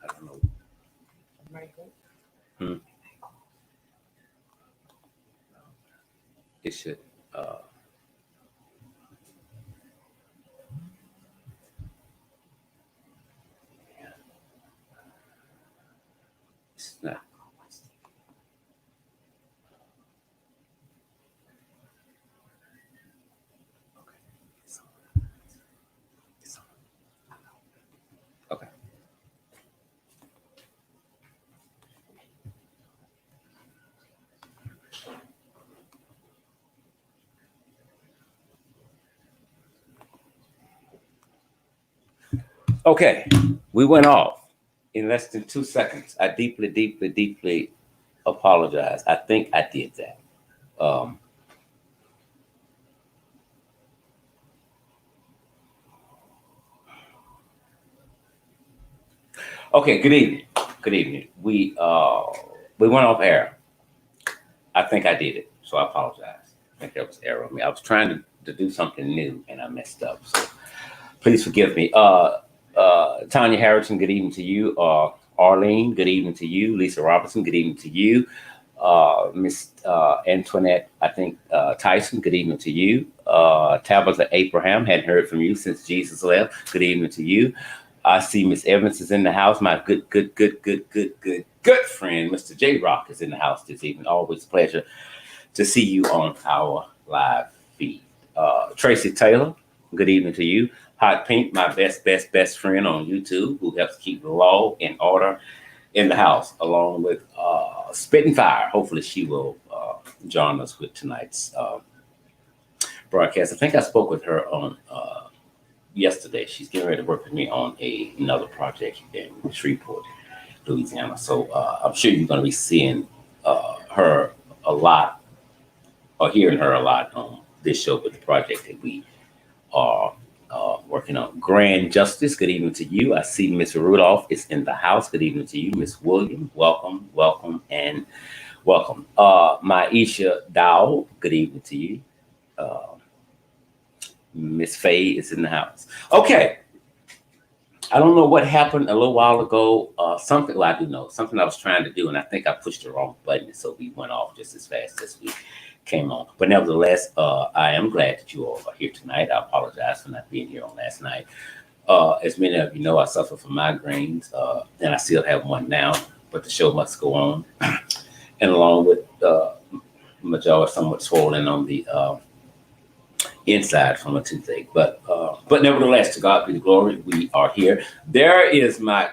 I don't know. Michael. Hmm. It should. Yeah, it's not. Okay. It's on. It's on. Okay. Okay. We went off in less than 2 seconds. I deeply, deeply, deeply apologize. I think I did that. Um, okay. Good evening. Good evening. We went off air. I think I did it, so I apologize. I think there was error on me. I was trying to do something new and I messed up. So please forgive me. Tanya Harrison, good evening to you. Arlene, good evening to you. Lisa Robertson, good evening to you. Miss Antoinette, I think Tyson, good evening to you. Tabitha Abraham, hadn't heard from you since Jesus left. Good evening to you. I see Miss Evans is in the house. My good friend, Mr. J Rock, is in the house this evening. Always a pleasure to see you on our live feed. Tracy Taylor, good evening to you. Hot Pink, my best friend on YouTube, who helps keep the law and order in the house, along with Spitting Fire. Hopefully, she will join us with tonight's broadcast. I think I spoke with her on yesterday. She's getting ready to work with me on another project in Shreveport, Louisiana. So I'm sure you're going to be seeing her a lot or hearing her a lot on this show with the project that we are working on. Grand Justice, good evening to you. I see Miss Rudolph is in the house. Good evening to you. Miss William, welcome, welcome, and welcome. Maisha Dow, good evening to you. Uh, Miss Faye is in the house. Okay. I don't know what happened a little while ago. Something, well, I do know something I was trying to do, and I think I pushed the wrong button, so we went off just as fast as we came on. But nevertheless, I am glad that you all are here tonight. I apologize for not being here on last night. As many of you know, I suffer from migraines, and I still have one now, but the show must go on. And along with my jaw is somewhat swollen on the inside from a toothache. But nevertheless, to God be the glory. We are here. There is my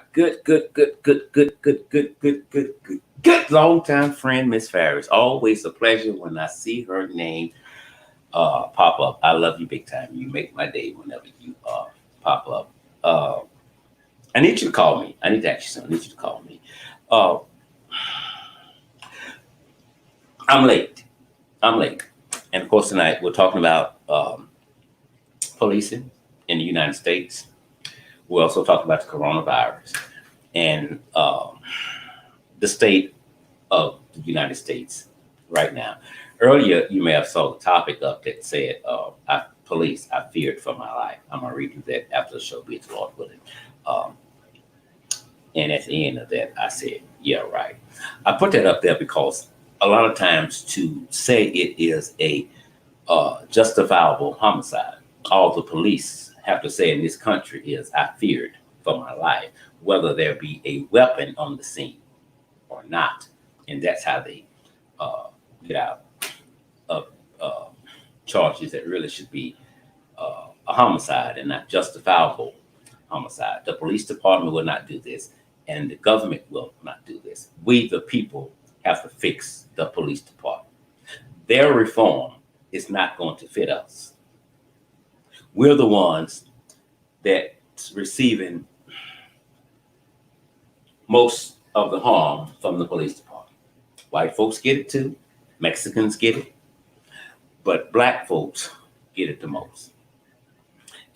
good longtime friend, Miss Farris. Always a pleasure when I see her name pop up. I love you big time. You make my day whenever you pop up. I need you to call me. I need to ask you something. I need you to call me. Uh, I'm late. I'm late. And of course, tonight we're talking about policing in the United States. We also talked about the coronavirus and the state of the United States right now. Earlier, you may have saw the topic up that said, police, I feared for my life. I'm going to read you that after the show, be it the Lord willing. Um, and at the end of that, I said, yeah, right. I put that up there because a lot of times to say it is a justifiable homicide, all the police have to say in this country is, I feared for my life, whether there be a weapon on the scene or not. And that's how they get out of charges that really should be a homicide and not justifiable homicide. The police department will not do this, and the government will not do this. We, the people, have to fix the police department. Their reform is not going to fit us. We're the ones that's receiving most of the harm from the police department. White folks get it too, Mexicans get it, but black folks get it the most.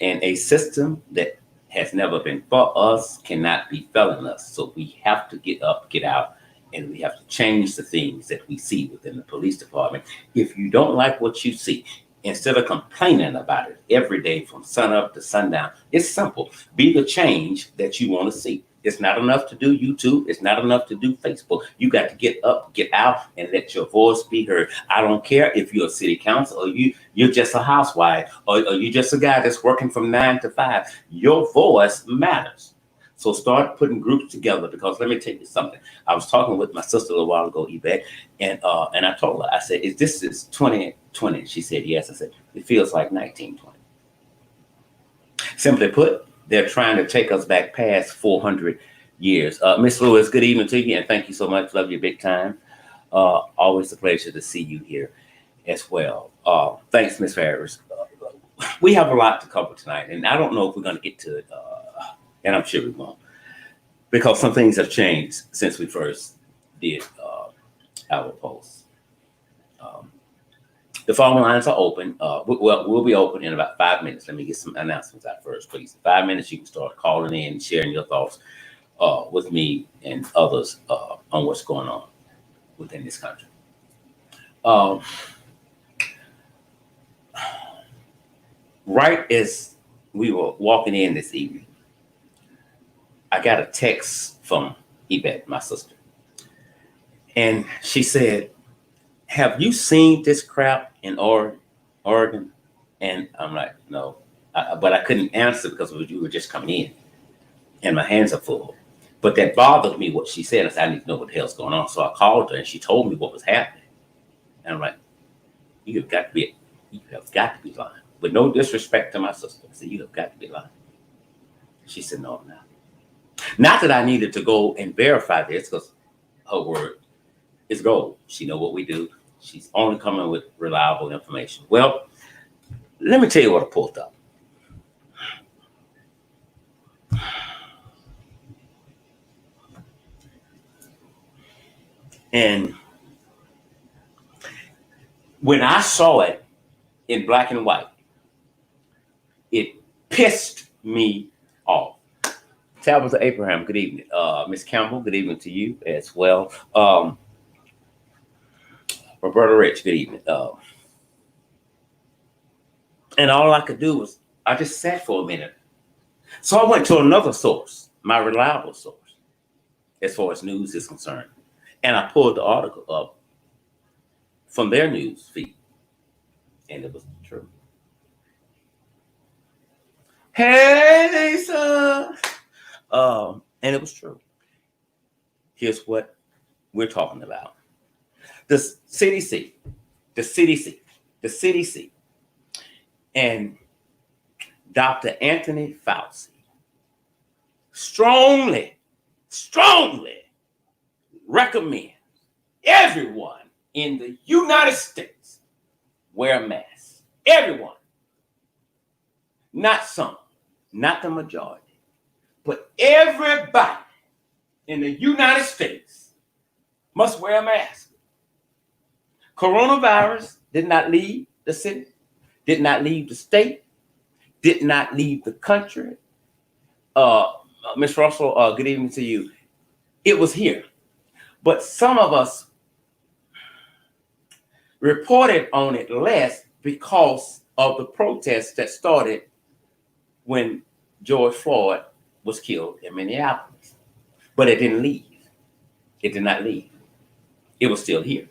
And a system that has never been for us cannot be failing us. So we have to get up, get out, and we have to change the things that we see within the police department. If you don't like what you see, instead of complaining about it every day from sun up to sundown, it's simple. Be the change that you want to see. It's not enough to do YouTube. It's not enough to do Facebook. You got to get up, get out, and let your voice be heard. I don't care if you're a city council or you're just a housewife or you're just a guy that's working from 9 to 5. Your voice matters. So start putting groups together, because let me tell you something. I was talking with my sister a little while ago, Yvette, and I told her, I said, "Is this 2020?" She said, "Yes." I said, "It feels like 1920." Simply put, they're trying to take us back past 400 years. Miss Lewis, good evening to you, and thank you so much. Love you big time. Always a pleasure to see you here as well. Thanks, Miss Harris. We have a lot to cover tonight, and I don't know if we're going to get to it. And I'm sure we won't, because some things have changed since we first did our post. The phone lines are open. We'll be open in about 5 minutes. Let me get some announcements out first, please. In 5 minutes, you can start calling in and sharing your thoughts with me and others on what's going on within this country. Right as we were walking in this evening, I got a text from Yvette, my sister, and she said, "Have you seen this crap in Oregon?" And I'm like, "No," but I couldn't answer because you were just coming in, and my hands are full. But that bothered me what she said. I said, "I need to know what the hell's going on." So I called her, and she told me what was happening. And I'm like, you have got to be lying." With no disrespect to my sister, I said, "You have got to be lying." She said, "No, I'm not." Not that I needed to go and verify this, because her word is gold. She know what we do. She's only coming with reliable information. Well, let me tell you what I pulled up. And when I saw it in black and white, it pissed me off. Tabitha Abraham, good evening. Miss Campbell, good evening to you as well. Roberta Rich, good evening. And all I could do was, I just sat for a minute. So I went to another source, my reliable source, as far as news is concerned. And I pulled the article up from their news feed. And it was true. Hey, Lisa. And it was true. Here's what we're talking about. The CDC, and Dr. Anthony Fauci strongly recommend everyone in the United States wear a mask. Everyone. Not some, not the majority, but everybody in the United States must wear a mask. Coronavirus did not leave the city, did not leave the state, did not leave the country. Ms. Russell, good evening to you. It was here. But some of us reported on it less because of the protests that started when George Floyd was killed in Minneapolis. But it didn't leave. It did not leave. It was still here.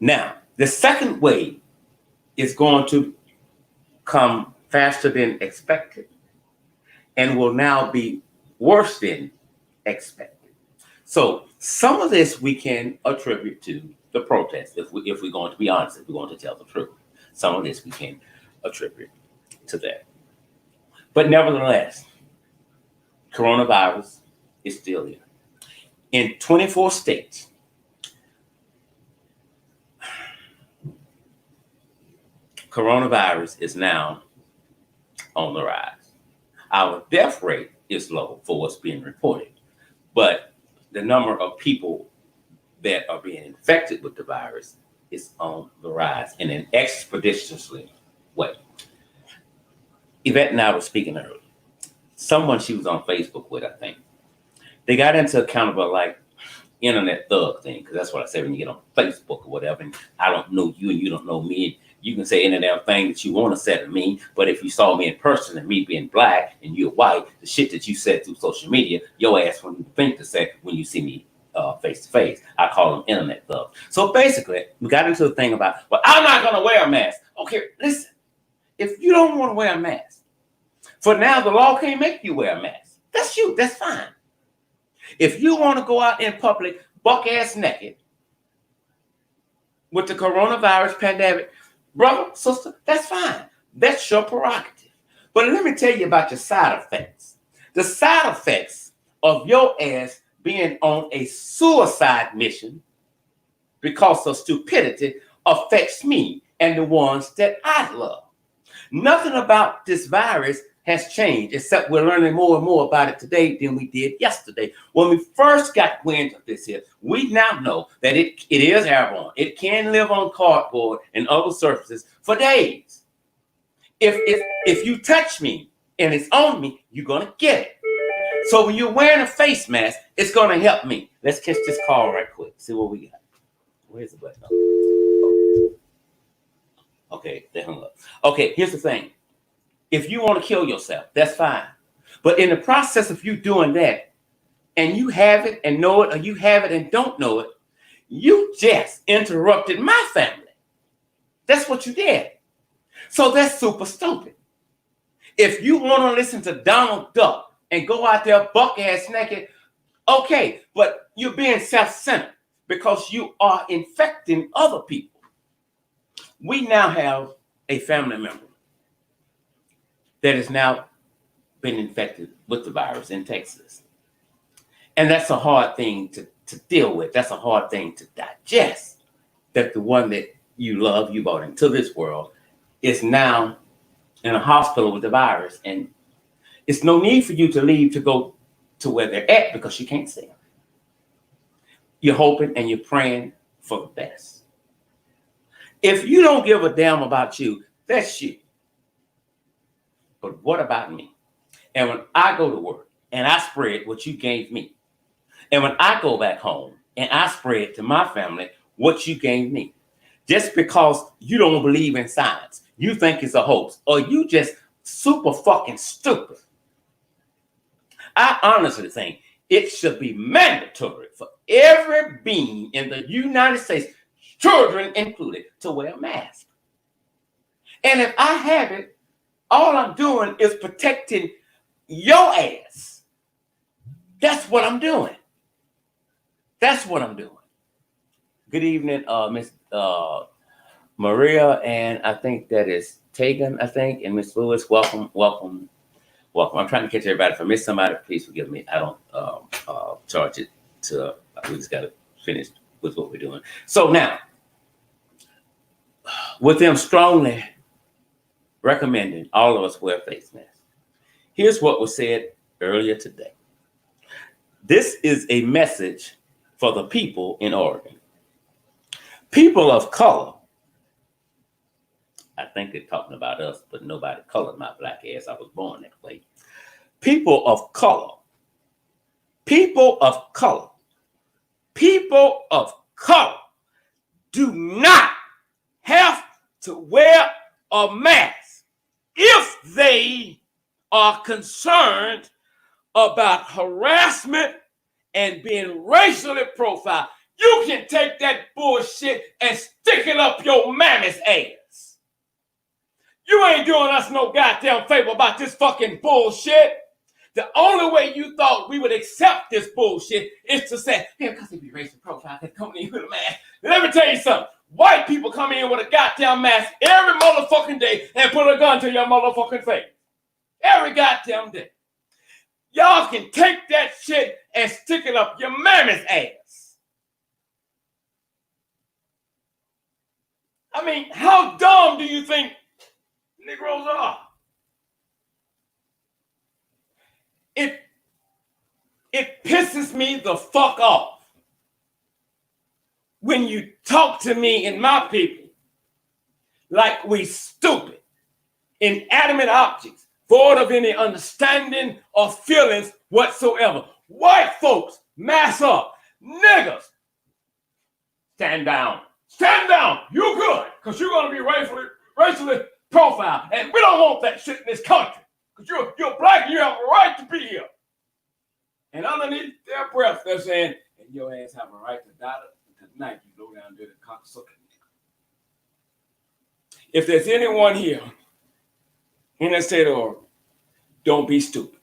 Now, the second wave is going to come faster than expected and will now be worse than expected. So some of this we can attribute to the protests, if we're going to be honest, if we're going to tell the truth. Some of this we can attribute to that. But nevertheless, coronavirus is still here. In 24 states, coronavirus is now on the rise. Our death rate is low for what's being reported, but the number of people that are being infected with the virus is on the rise in an expeditiously way. Yvette and I were speaking earlier. Someone she was on Facebook with, I think, they got into a kind of a like internet thug thing, because that's what I say when you get on Facebook or whatever, and I don't know you and you don't know me, and You can say any damn thing that you want to say to me, but if you saw me in person and me being black and you're white, the shit that you said through social media, your ass wouldn't think to say when you see me face to face. I call them internet thugs. So basically, we got into the thing about, well, I'm not going to wear a mask. Okay, listen, if you don't want to wear a mask, for now, the law can't make you wear a mask. That's you. That's fine. If you want to go out in public, buck ass naked, with the coronavirus pandemic, brother, sister, that's fine. That's your prerogative. But let me tell you about your side effects. The side effects of your ass being on a suicide mission because of stupidity affects me and the ones that I love. Nothing about this virus has changed, except we're learning more and more about it today than we did yesterday. When we first got wind of this here, we now know that it is airborne. It can live on cardboard and other surfaces for days. If you touch me and it's on me, you're going to get it. So when you're wearing a face mask, it's going to help me. Let's catch this call right quick. See what we got. Where's the button? Okay, they hung up. Okay, here's the thing. If you want to kill yourself, that's fine. But in the process of you doing that, and you have it and know it, or you have it and don't know it, you just interrupted my family. That's what you did. So that's super stupid. If you want to listen to Donald Duck and go out there buck ass naked, okay, but you're being self-centered because you are infecting other people. We now have a family member that has now been infected with the virus in Texas. And that's a hard thing to deal with. That's a hard thing to digest, that the one that you love, you brought into this world, is now in a hospital with the virus. And it's no need for you to leave to go to where they're at because you can't see them. You're hoping and you're praying for the best. If you don't give a damn about you, that's you. But what about me? And when I go to work and I spread what you gave me, and when I go back home and I spread to my family what you gave me, just because you don't believe in science, you think it's a hoax, or you just super fucking stupid. I honestly think it should be mandatory for every being in the United States, children included, to wear a mask. And if I have it, all I'm doing is protecting your ass. That's what I'm doing. That's what I'm doing. Good evening, Miss Maria, and I think that is Tegan, I think, and Miss Lewis. Welcome. I'm trying to catch everybody. If I miss somebody, please forgive me. I don't charge it to, we just got to finish with what we're doing. So now, with them strongly recommending all of us wear face masks, here's what was said earlier today. This is a message for the people in Oregon. People of color, I think they're talking about us, but nobody colored my black ass. I was born that way. People of color, people of color, people of color do not have to wear a mask if they are concerned about harassment and being racially profiled. You can take that bullshit and stick it up your mammy's ass. You ain't doing us no goddamn favor about this fucking bullshit. The only way you thought we would accept this bullshit is to say, yeah, because they be racial profile, they're coming in with a mask. Let me tell you something. White people come in with a goddamn mask every motherfucking day and put a gun to your motherfucking face. Every goddamn day. Y'all can take that shit and stick it up your mammy's ass. I mean, how dumb do you think Negroes are? It pisses me the fuck off when you talk to me and my people like we stupid, inanimate objects, void of any understanding or feelings whatsoever. White folks, mass up. Niggas, stand down. Stand down. You good. because you're going to be racially profiled. And we don't want that shit in this country. Because you're black and you have a right to be here. And underneath their breath, they're saying, and your ass have a right to die tonight, you low down dirty cocksucker. If there's anyone here in the state of Oregon, don't be stupid.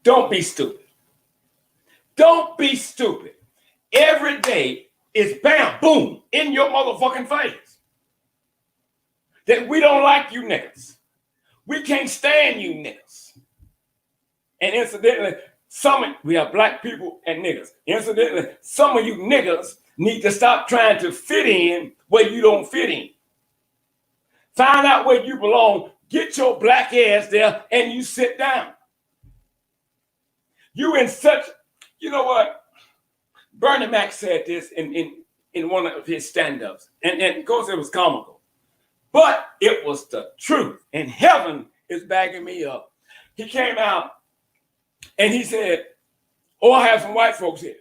Don't be stupid. Don't be stupid. Every day is bam, boom, in your motherfucking face. That we don't like you niggas. We can't stand you niggas. And incidentally, we have black people and niggas. Incidentally, some of you niggas need to stop trying to fit in where you don't fit in. Find out where you belong, get your black ass there, and you sit down. You in such, you know what? Bernie Mac said this in one of his stand-ups, and of course it was comical. But it was the truth, and heaven is backing me up. He came out and he said, oh, I have some white folks here.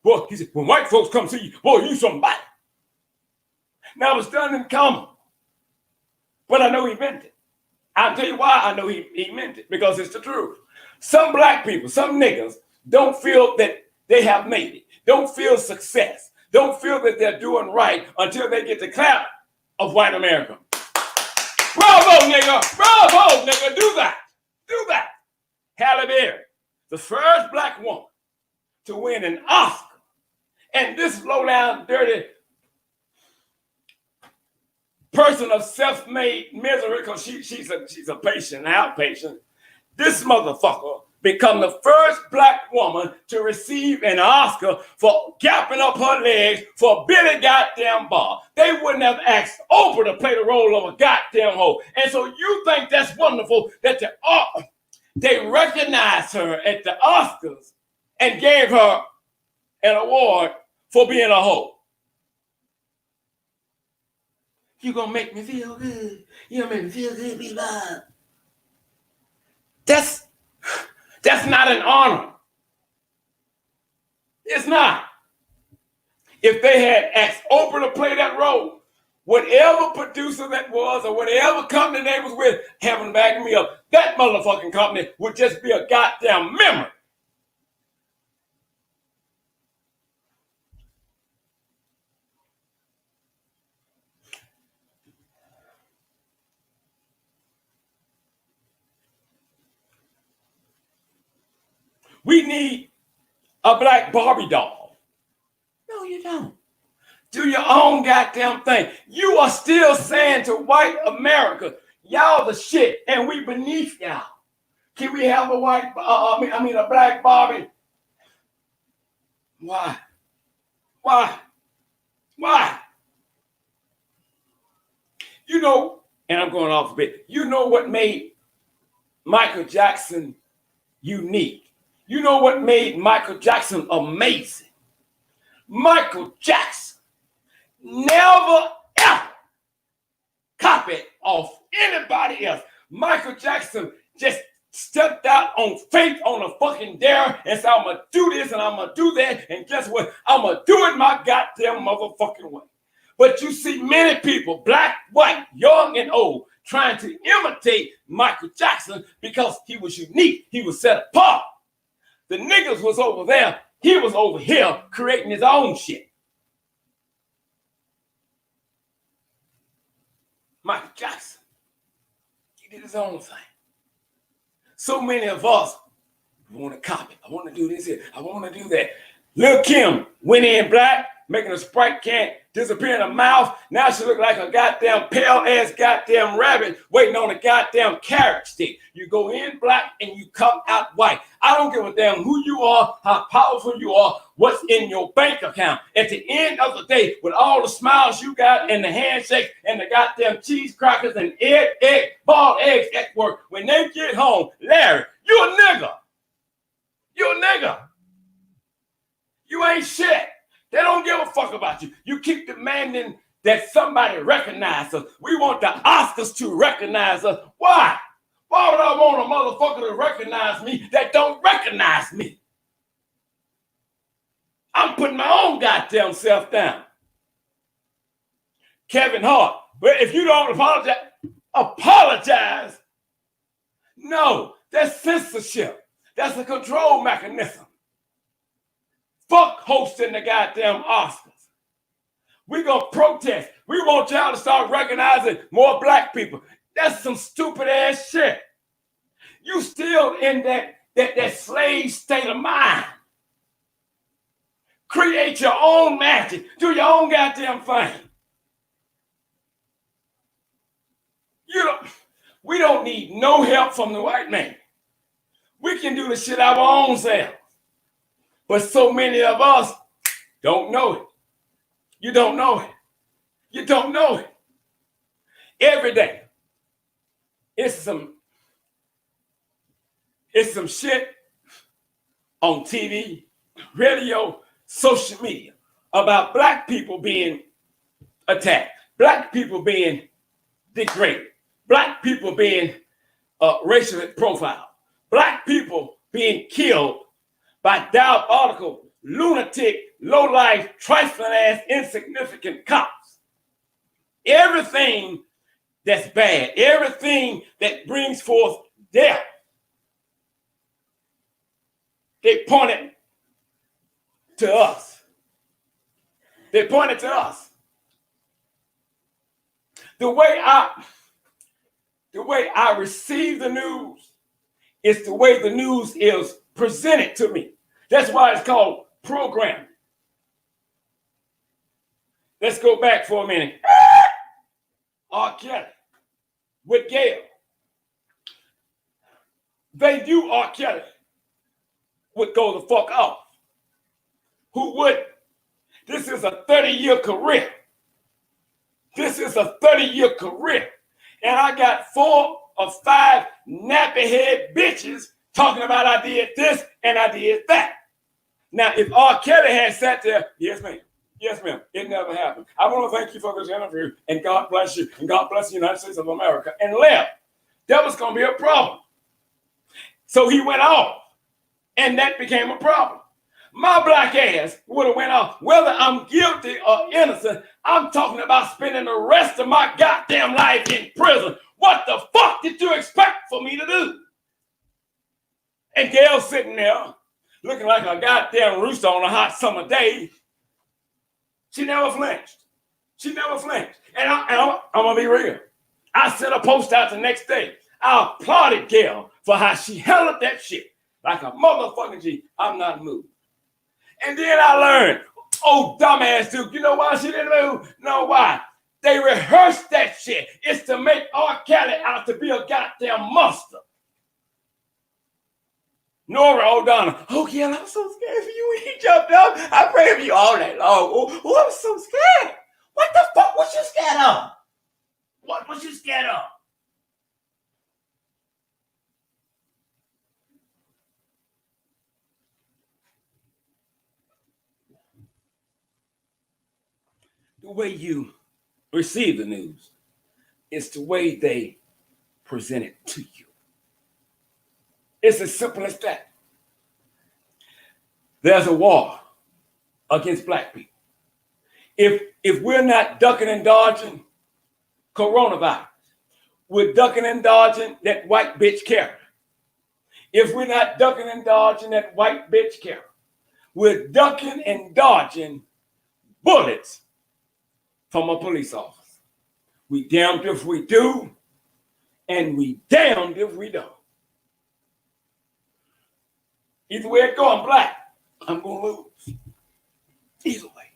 Boy, he said, when white folks come see you, boy, you somebody. Now, it was done in common, but I know he meant it. I'll tell you why I know he meant it, because it's the truth. Some black people, some niggas, don't feel that they have made it, don't feel success, don't feel that they're doing right until they get the clap of white America. Bravo, nigga! Bravo, nigga! Do that! Do that! Halle Berry, the first black woman to win an Oscar. And this low-down, dirty person of self-made misery, because she's a patient, an outpatient, this motherfucker become the first black woman to receive an Oscar for gapping up her legs for Billy goddamn Bob. They wouldn't have asked Oprah to play the role of a goddamn hoe. And so you think that's wonderful that they recognized her at the Oscars and gave her an award for being a hoe. You gonna make me feel good. You gonna make me feel good, be loved. That's not an honor. It's not. If they had asked Oprah to play that role, whatever producer that was or whatever company they was with, heaven back me up, that motherfucking company would just be a goddamn memory. We need a black Barbie doll. No, you don't. Do your own goddamn thing. You are still saying to white America, y'all the shit, and we beneath y'all. Can we have a a black Barbie? Why? Why? Why? You know, and I'm going off a bit. You know what made Michael Jackson unique? You know what made Michael Jackson amazing? Michael Jackson never, ever copied off anybody else. Michael Jackson just stepped out on faith on a fucking dare and said, I'm going to do this and I'm going to do that. And guess what? I'm going to do it my goddamn motherfucking way. But you see many people, black, white, young, and old, trying to imitate Michael Jackson because he was unique. He was set apart. The niggas was over there. He was over here creating his own shit. Michael Jackson, he did his own thing. So many of us want to copy. I want to do this here. I want to do that. Lil' Kim went in black, making a Sprite can disappear in her mouth. Now she look like a goddamn pale-ass goddamn rabbit waiting on a goddamn carrot stick. You go in black and you come out white. I don't give a damn who you are, how powerful you are, what's in your bank account. At the end of the day, with all the smiles you got and the handshake and the goddamn cheese crackers and boiled eggs at work, when they get home, Larry, you a nigga. You a nigga. You ain't shit. They don't give a fuck about you. You keep demanding that somebody recognize us. We want the Oscars to recognize us. Why? Why would I want a motherfucker to recognize me that don't recognize me? I'm putting my own goddamn self down. Kevin Hart. But if you don't apologize. No, that's censorship. That's a control mechanism. Fuck hosting the goddamn Oscars. We gonna protest. We want y'all to start recognizing more black people. That's some stupid ass shit. You still in that slave state of mind. Create your own magic. Do your own goddamn thing. We don't need no help from the white man. We can do the shit our own selves. But so many of us don't know it. You don't know it. You don't know it. Every day, it's some shit on TV, radio, social media about black people being attacked, black people being degraded, black people being racially profiled, black people being killed by diabolical, lunatic, low-life, trifling-ass, insignificant cops. Everything that's bad, everything that brings forth death, they point it to us. They point it to us. The way I receive the news is the way the news is presented to me. That's why it's called programming. Let's go back for a minute. R. Kelly with Gail. They knew R. Kelly would go the fuck off. Who would? This is a 30-year career. This is a 30-year career. And I got 4 or 5 nappy head bitches talking about I did this and I did that. Now, if R. Kelly had sat there, yes, ma'am. Yes, ma'am. It never happened. I want to thank you for this interview, and God bless you, and God bless the United States of America, and left. That was going to be a problem. So he went off, and that became a problem. My black ass would have went off. Whether I'm guilty or innocent, I'm talking about spending the rest of my goddamn life in prison. What the fuck did you expect for me to do? And Gail's sitting there looking like a goddamn rooster on a hot summer day. She never flinched. She never flinched. And I'm going to be real. I sent a post out the next day. I applauded Gail for how she held that shit like a motherfucking G. I'm not moved. And then I learned, oh, dumbass Duke, you know why she didn't move? No, why? They rehearsed that shit. It's to make R. Kelly out to be a goddamn monster. Nora O'Donnell, oh, Gail, I'm so scared for you when he jumped up. I prayed for you all night long. Oh, I'm so scared. What the fuck was you scared of? What was you scared of? The way you receive the news is the way they present it to you. It's as simple as that. There's a war against black people. If we're not ducking and dodging coronavirus, we're ducking and dodging that white bitch Karen. If we're not ducking and dodging that white bitch Karen, we're ducking and dodging bullets from a police officer. We damned if we do, and we damned if we don't. Either way it go, I'm black. I'm going to lose. Either way.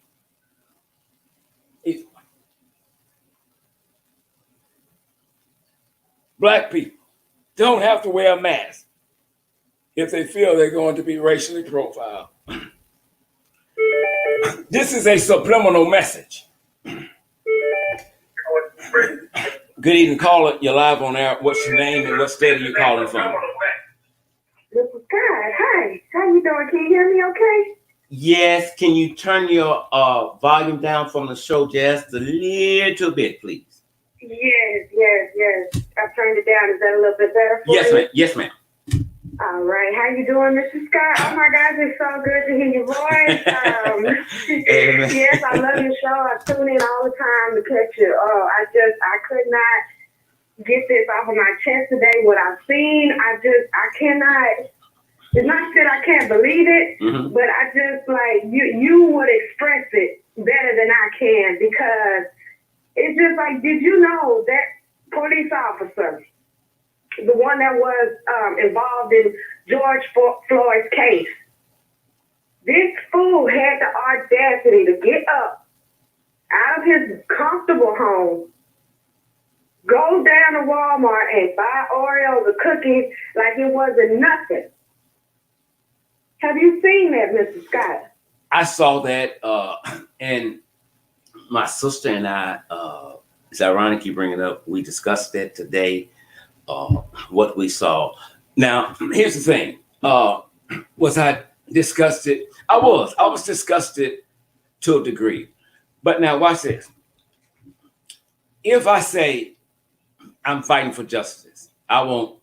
Either way. Black people don't have to wear a mask if they feel they're going to be racially profiled. This is a subliminal message. Good evening, caller. You're live on air. What's your name and what state are you calling from? This is God. Hi. How you doing? Can you hear me okay? Yes. Can you turn your volume down from the show just a little bit, please? Yes. I turned it down. Is that a little bit better for you? Yes, ma'am. All right, how you doing, Mr. Scott? Oh my gosh, it's so good to hear your voice. Yes, I love your show. I tune in all the time to catch you. Oh, I could not get this off of my chest today. What I've seen, I cannot. It's not that I can't believe it, but I just like you would express it better than I can, because it's just like, did you know that police officer, the one that was involved in George Floyd's case, this fool had the audacity to get up out of his comfortable home, go down to Walmart and buy Oreos or cookies like it wasn't nothing. Have you seen that, Mr. Scott? I saw that, and my sister and I, it's ironic you bring it up. We discussed it today, what we saw. Now, here's the thing. Was I disgusted? I was disgusted to a degree. But now watch this. If I say I'm fighting for justice, I want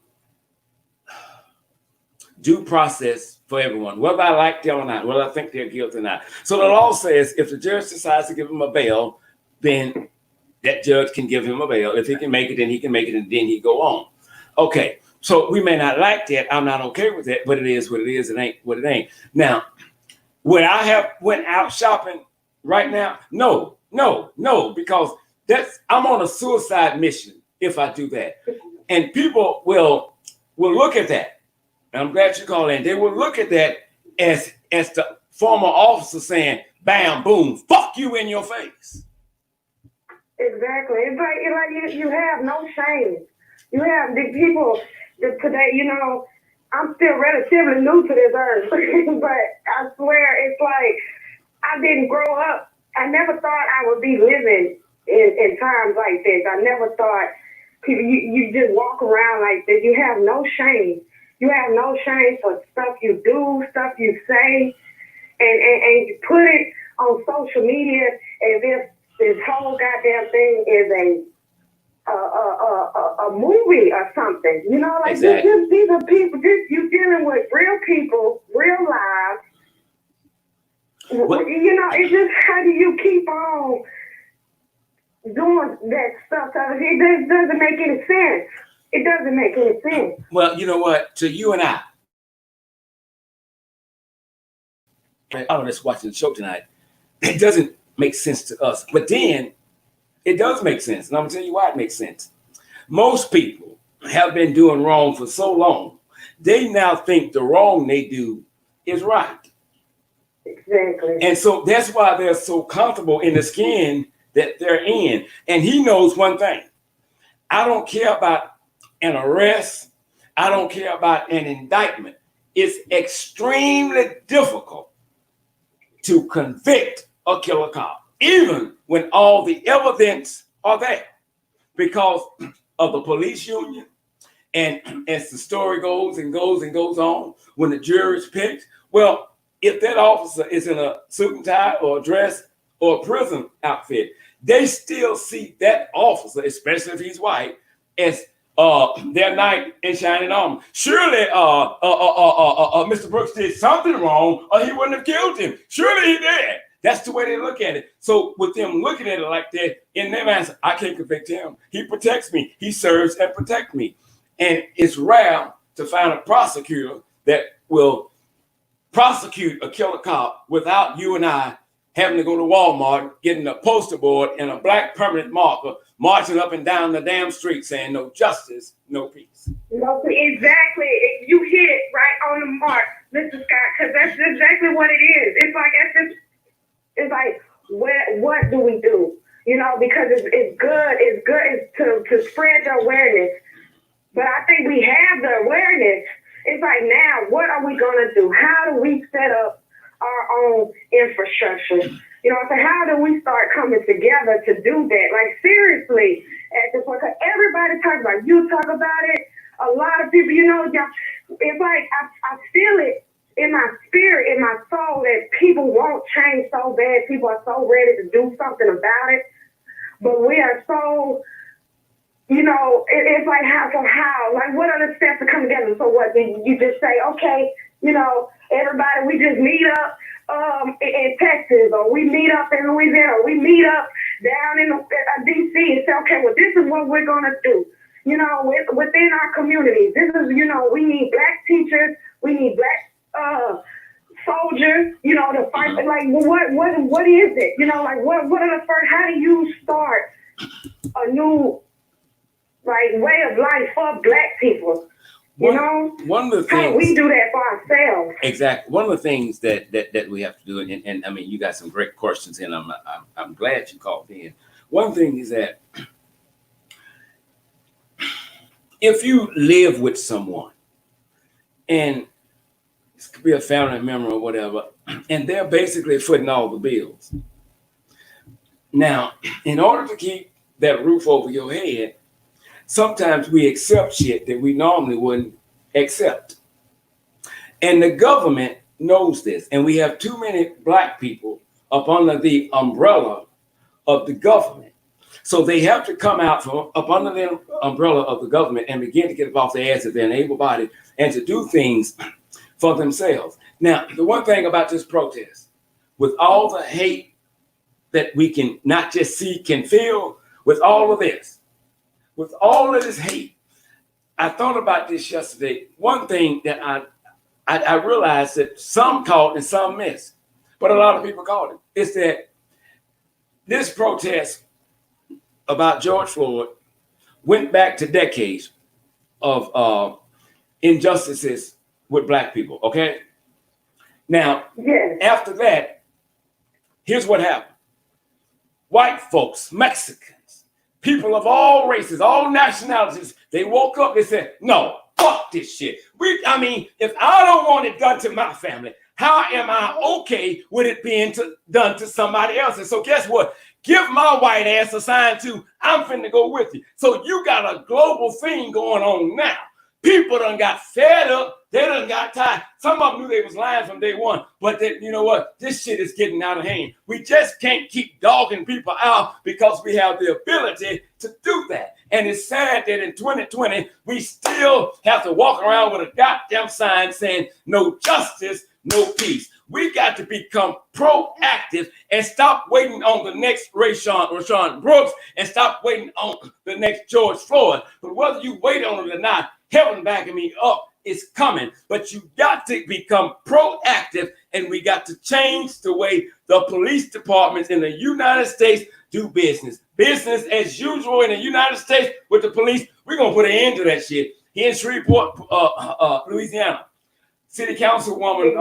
due process for everyone, whether I like them or not, whether I think they're guilty or not. So the law says if the judge decides to give him a bail, then that judge can give him a bail. If he can make it, then he can make it, and then he go on. Okay, so we may not like that. I'm not okay with that, but it is what it is. It ain't what it ain't. Now, would I have went out shopping right now? No, because I'm on a suicide mission if I do that. And people will look at that. And I'm glad you called in. They will look at that as the former officer saying, bam, boom, fuck you in your face. Exactly. It's like you have no shame. You have the people today, I'm still relatively new to this earth, but I swear it's like I didn't grow up. I never thought I would be living in times like this. I never thought people, you just walk around like this. You have no shame. You have no shame for stuff you do, stuff you say, and you put it on social media as if this whole goddamn thing is a movie or something. Like exactly. these are people. You're dealing with real people, real lives. It's just, how do you keep on doing that stuff? It doesn't make any sense. It doesn't make any sense. Well, you know what? To you and I that's watching the show tonight, it doesn't make sense to us. But then it does make sense. And I'm going to tell you why it makes sense. Most people have been doing wrong for so long, they now think the wrong they do is right. Exactly. And so that's why they're so comfortable in the skin that they're in. And he knows one thing. I don't care about an arrest. I don't care about an indictment. It's extremely difficult to convict a killer cop, even when all the evidence are there, because of the police union. And as the story goes and goes and goes on, when the jury is picked, well, if that officer is in a suit and tie or a dress or a prison outfit, they still see that officer, especially if he's white, as their knight in shining armor. Surely Mr. Brooks did something wrong or he wouldn't have killed him. Surely he did. That's the way they look at it. So with them looking at it like that, in their minds, I can't convict him. He protects me. He serves and protects me. And it's rare to find a prosecutor that will prosecute a killer cop without you and I having to go to Walmart, getting a poster board and a black permanent marker, marching up and down the damn street saying no justice, no peace. No, exactly. You hit it right on the mark, Mr. Scott, because that's exactly what it is. It's like what do we do? Because it's good to spread the awareness. But I think we have the awareness. It's like, now, what are we going to do? How do we set up our own infrastructure? How do we start coming together to do that? Like, seriously, at this point, 'cause everybody talks about it. You talk about it. A lot of people, it's like I feel it in my spirit, in my soul, that people want change so bad. People are so ready to do something about it. But we are so it's like how, like what are the steps to come together? So what, you just say, okay, everybody, we just meet up in Texas, or we meet up in Louisiana, or we meet up down in DC and say, okay, well, this is what we're going to do. Within our communities, this is, we need Black teachers, we need Black soldiers, to fight. Like, what is it? Like, what are the first? How do you start a new way of life for Black people? One of the things, how do we do that for ourselves? Exactly. One of the things that we have to do, and I mean, you got some great questions, and I'm glad you called in. One thing is that if you live with someone, and it could be a family member or whatever, and they're basically footing all the bills. Now, in order to keep that roof over your head, sometimes we accept shit that we normally wouldn't accept. And the government knows this. And we have too many Black people up under the umbrella of the government. So they have to come out from up under the umbrella of the government and begin to get off their ass if they're able-bodied and to do things for themselves. Now, the one thing about this protest, with all the hate that we can not just see, can feel, with all of this, with all of this hate, I thought about this yesterday. One thing that I realized that some caught and some missed, but a lot of people caught it, is that this protest about George Floyd went back to decades of injustices with Black people, okay? Now, after that, here's what happened. White folks, Mexicans, people of all races, all nationalities, they woke up, they said, no, fuck this shit. If I don't want it done to my family, how am I okay with it being done to somebody else? And so guess what? Give my white ass a sign too. I'm finna go with you. So you got a global thing going on now. People done got fed up. They done got tired. Some of them knew they was lying from day one. But you know what? This shit is getting out of hand. We just can't keep dogging people out because we have the ability to do that. And it's sad that in 2020, we still have to walk around with a goddamn sign saying no justice, no peace. We got to become proactive and stop waiting on the next Rayshon Brooks and stop waiting on the next George Floyd. But whether you wait on it or not, heaven backing me up, it's coming. But you got to become proactive, and we got to change the way the police departments in the United States do business. Business as usual in the United States with the police. We're going to put an end to that shit. Here in Shreveport, Louisiana, City Councilwoman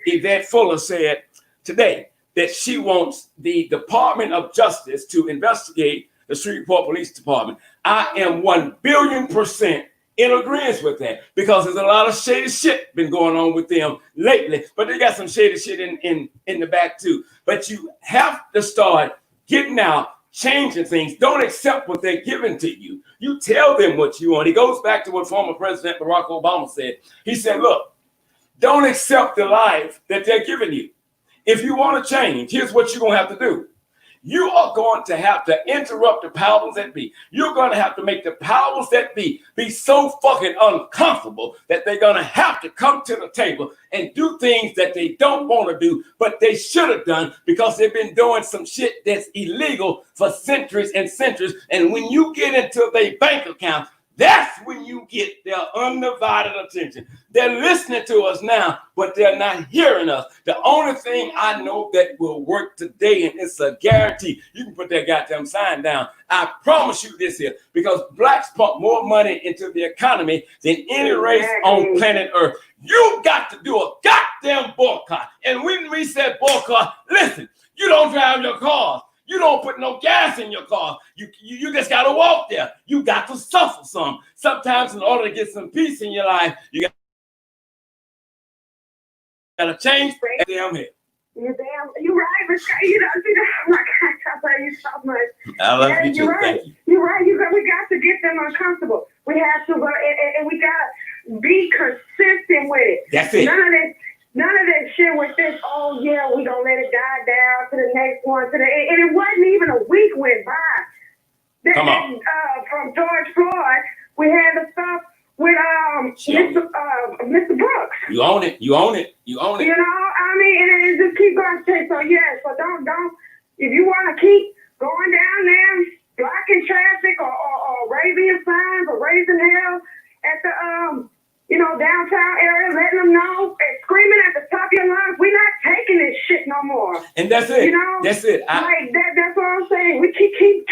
Yvette Fuller said today that she wants the Department of Justice to investigate the Shreveport Police Department. I am 1,000,000,000% in agreement with that, because there's a lot of shady shit been going on with them lately, but they got some shady shit in the back too. But you have to start getting out, changing things. Don't accept what they're giving to you. You tell them what you want. He goes back to what former President Barack Obama said. He said, look, don't accept the life that they're giving you. If you want to change, here's what you're going to have to do. You are going to have to interrupt the powers that be. You're going to have to make the powers that be so fucking uncomfortable that they're going to have to come to the table and do things that they don't want to do, but they should have done because they've been doing some shit that's illegal for centuries and centuries. And when you get into their bank account, that's when you get their undivided attention. They're listening to us now, but they're not hearing us. The only thing I know that will work today, and it's a guarantee, you can put that goddamn sign down. I promise you this here, because Blacks pump more money into the economy than any race on planet Earth. You got to do a goddamn boycott. And when we said boycott, listen, you don't drive your cars. You don't put no gas in your car. You just got to walk there. You got to suffer some. Sometimes in order to get some peace in your life, you got to change the damn head. You're right, but oh my gosh, I love you so much. I love you too. Right. Thank you. You're right. We got to get them uncomfortable. We have to, and we got to be consistent with it. That's it. None of that shit with this, oh yeah, we gonna let it die down to the next one. And it wasn't even a week went by. Come on. from George Floyd. We had the stuff with Mr. Brooks. You own it. You own it. You own it. You know, I mean, and it just keep going straight. So yeah, so don't. If you want to keep going down there, blocking traffic or raising signs or raising hell at the downtown area, letting them know and screaming at the top of your lungs, we're not taking this shit no more. And that's it. You know, that's it. That's what I'm saying. We keep doing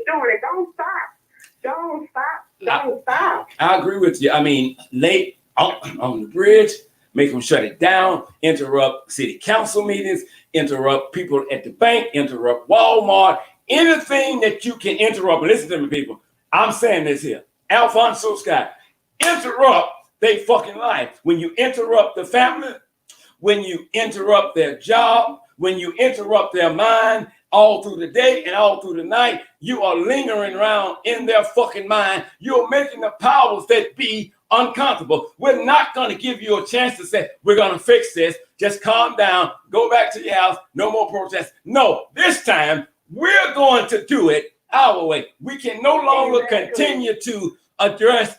it. Don't stop. Don't stop. I agree with you. I mean, late on the bridge, make them shut it down, interrupt city council meetings, interrupt people at the bank, interrupt Walmart, anything that you can interrupt. Listen to me, people. I'm saying this here. Alfonso Scott, interrupt their fucking life. When you interrupt the family, when you interrupt their job, when you interrupt their mind all through the day and all through the night, you are lingering around in their fucking mind. You're making the powers that be uncomfortable. We're not going to give you a chance to say, we're going to fix this. Just calm down. Go back to your house. No more protests. No, this time we're going to do it our way. We can no longer continue to address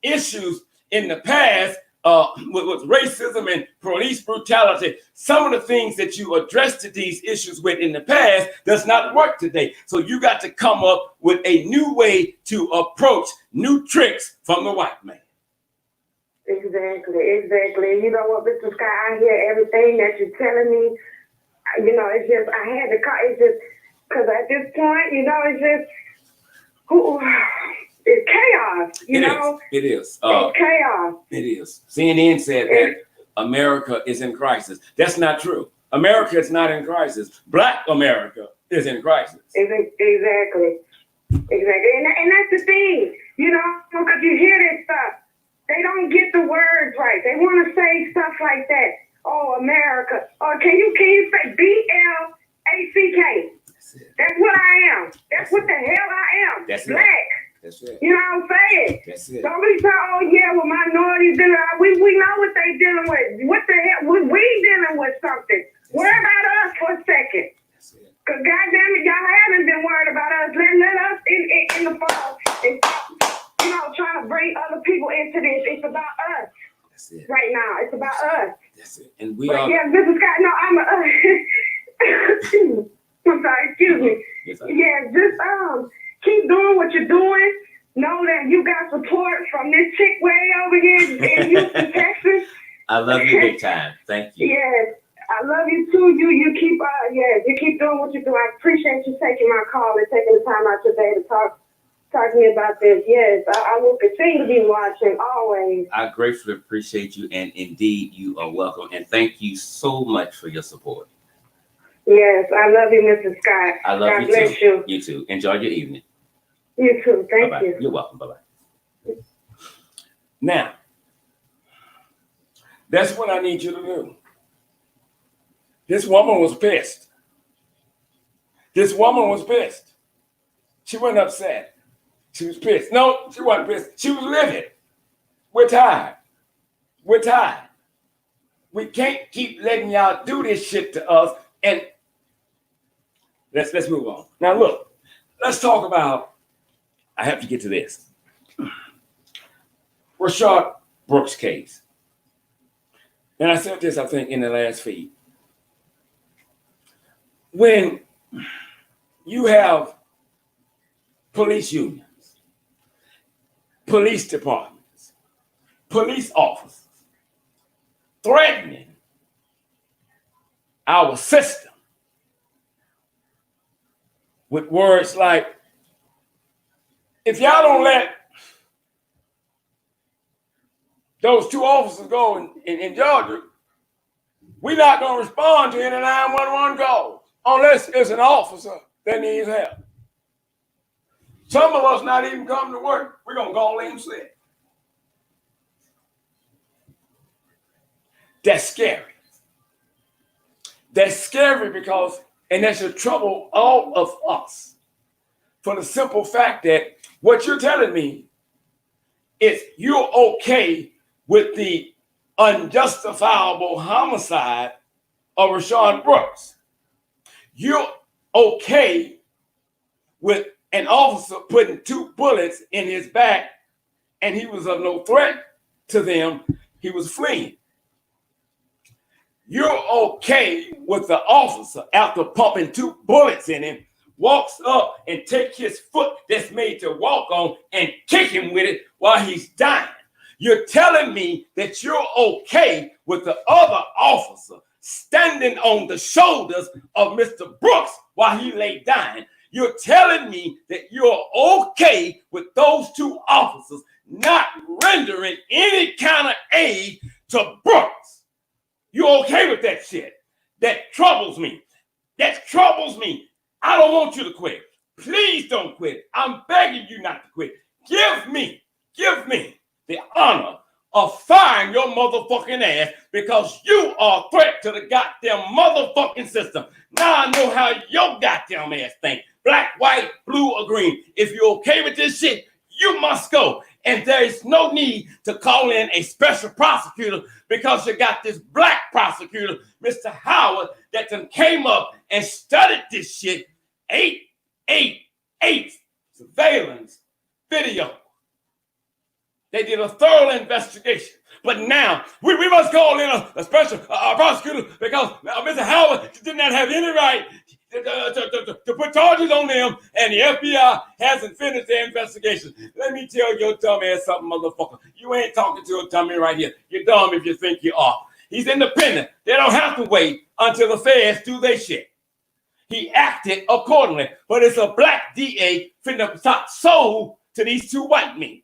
issues in the past with racism and police brutality. Some of the things that you addressed these issues with in the past does not work today. So you got to come up with a new way to approach new tricks from the white man. Exactly. You know what, Mr. Scott, I hear everything that you're telling me. You know, it's just, I had to call, it's just, because at this point, you know, it's just, it's chaos, you know? It is. It's chaos. It is. CNN said that America is in crisis. That's not true. America is not in crisis. Black America is in crisis. Exactly. And that's the thing, you know, because you hear this stuff. They don't get the words right. They want to say stuff like that. Oh, America. Or can you say BLACK? That's what I am. That's what the hell I am. That's Black. That's it. You know what I'm saying? That's it. Don't be saying, oh yeah, well minorities dealing. We know what they dealing with. What the hell? We dealing with something. Worry about us for a second. Because goddamn it, y'all haven't been worried about us. Let us in the fall and stop, you know, trying to bring other people into this. It's about us. That's it. Right now. It's about us. That's it. And we are. Yeah, Mrs. Scott, no, I'm sorry, excuse me. Yes, just keep doing what you're doing. Know that you got support from this chick way over here in Houston, Texas. I love you big time. Thank you. Yes, I love you too. You keep you keep doing what you do. I appreciate you taking my call and taking the time out today to talk to me about this. Yes, I will continue to be watching always. I gratefully appreciate you, and indeed you are welcome. And thank you so much for your support. Yes, I love you, Mrs. Scott. I love God you bless too. you. You too. Enjoy your evening. You too. Thank Bye-bye. you. You're welcome. Bye-bye. Now, that's what I need you to do. This woman was pissed. She wasn't upset. She was pissed. No, she wasn't pissed. She was livid. We're tired. We can't keep letting y'all do this shit to us. And let's move on. Now look, let's talk about, I have to get to this. Rayshard Brooks case. And I said this, I think, in the last feed. When you have police unions, police departments, police officers threatening our system with words like, if y'all don't let those two officers go in Georgia, we're not going to respond to any 911 calls unless it's an officer that needs help. Some of us not even coming to work. We're going to call in sick. That's scary. That's scary because, and that should trouble all of us for the simple fact that what you're telling me is you're okay with the unjustifiable homicide of Rayshard Brooks. You're okay with an officer putting 2 bullets in his back, and he was of no threat to them. He was fleeing. You're okay with the officer, after pumping 2 bullets in him, walks up and take his foot that's made to walk on and kick him with it while he's dying. You're telling me that you're okay with the other officer standing on the shoulders of Mr. Brooks while he lay dying. You're telling me that you're okay with those 2 officers not rendering any kind of aid to Brooks. You're okay with that shit? That troubles me. That troubles me. I don't want you to quit. Please don't quit. I'm begging you not to quit. Give me the honor of firing your motherfucking ass, because you are a threat to the goddamn motherfucking system. Now I know how your goddamn ass think. Black, white, blue, or green. If you're okay with this shit, you must go. And there is no need to call in a special prosecutor, because you got this black prosecutor, Mr. Howard, that done came up and studied this shit. 888 surveillance video. They did a thorough investigation. But now we must call in a special prosecutor, because Mr. Howard did not have any right to put charges on them, and the FBI hasn't finished their investigation. Let me tell your dumb ass something, motherfucker. You ain't talking to a dummy right here. You're dumb if you think you are. He's independent. They don't have to wait until the feds do their shit. He acted accordingly, but it's a black DA finna stop sold to these 2 white men.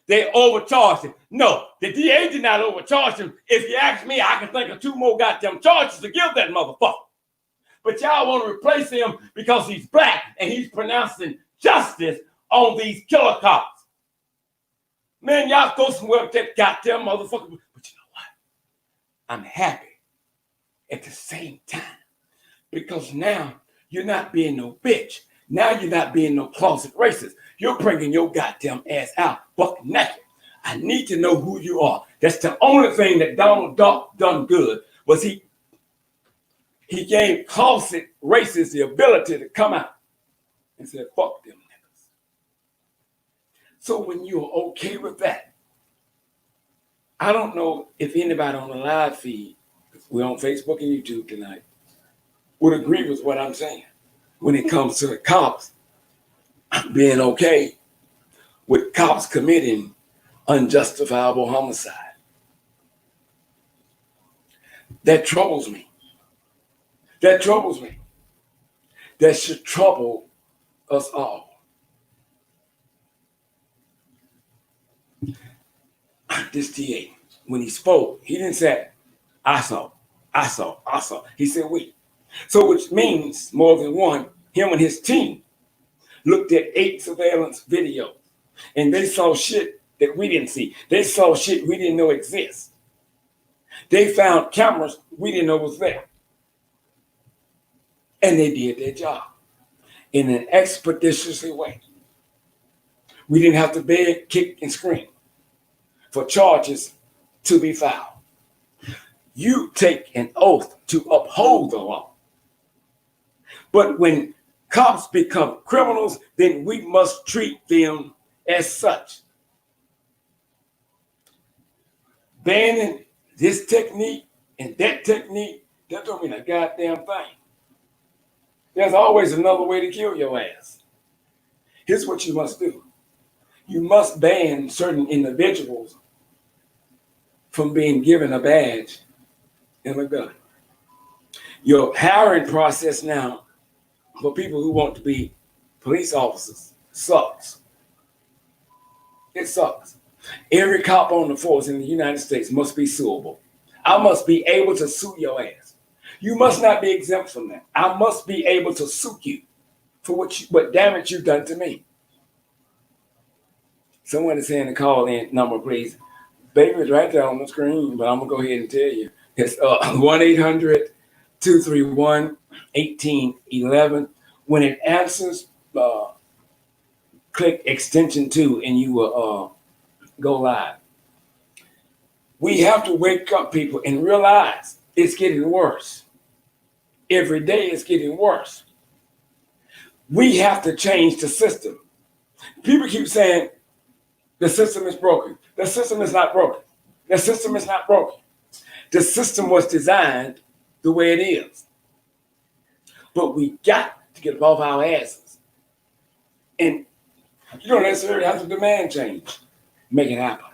They overcharged him. No, the DA did not overcharge him. If you ask me, I can think of 2 more goddamn charges to give that motherfucker. But y'all want to replace him because he's black and he's pronouncing justice on these killer cops. Man, y'all go somewhere with that goddamn motherfucker. But you know what? I'm happy at the same time, because now you're not being no bitch. Now you're not being no closet racist. You're bringing your goddamn ass out buck naked. I need to know who you are. That's the only thing that Donald Duck done good, was he gave closet racists the ability to come out and say, fuck them niggas. So when you're okay with that, I don't know if anybody on the live feed, we're on Facebook and YouTube tonight, would agree with what I'm saying when it comes to the cops being okay with cops committing unjustifiable homicide. That troubles me. That troubles me. That should trouble us all. This DA, when he spoke, he didn't say, I saw. He said, we. So which means more than one, him and his team looked at 8 surveillance videos, and they saw shit that we didn't see. They saw shit we didn't know exists. They found cameras we didn't know was there. And they did their job in an expeditious way. We didn't have to beg, kick, and scream for charges to be filed. You take an oath to uphold the law. But when cops become criminals, then we must treat them as such. Banning this technique and that technique, that don't mean a goddamn thing. There's always another way to kill your ass. Here's what you must do. You must ban certain individuals from being given a badge and a gun. Your hiring process now for people who want to be police officers sucks. It sucks. Every cop on the force in the United States must be suable. I must be able to sue your ass. You must not be exempt from that. I must be able to sue you for what damage you've done to me. Someone is saying the call in number, please. Baby, it's right there on the screen, but I'm going to go ahead and tell you. It's 1-800-231-1811. When it answers, click extension 2 and you will go live. We have to wake up, people, and realize it's getting worse. Every day it's getting worse. We have to change the system. People keep saying the system is broken. The system is not broken. The system is not broken. The system was designed the way it is. But we got to get off our asses. And you don't necessarily have to demand change. Make it happen.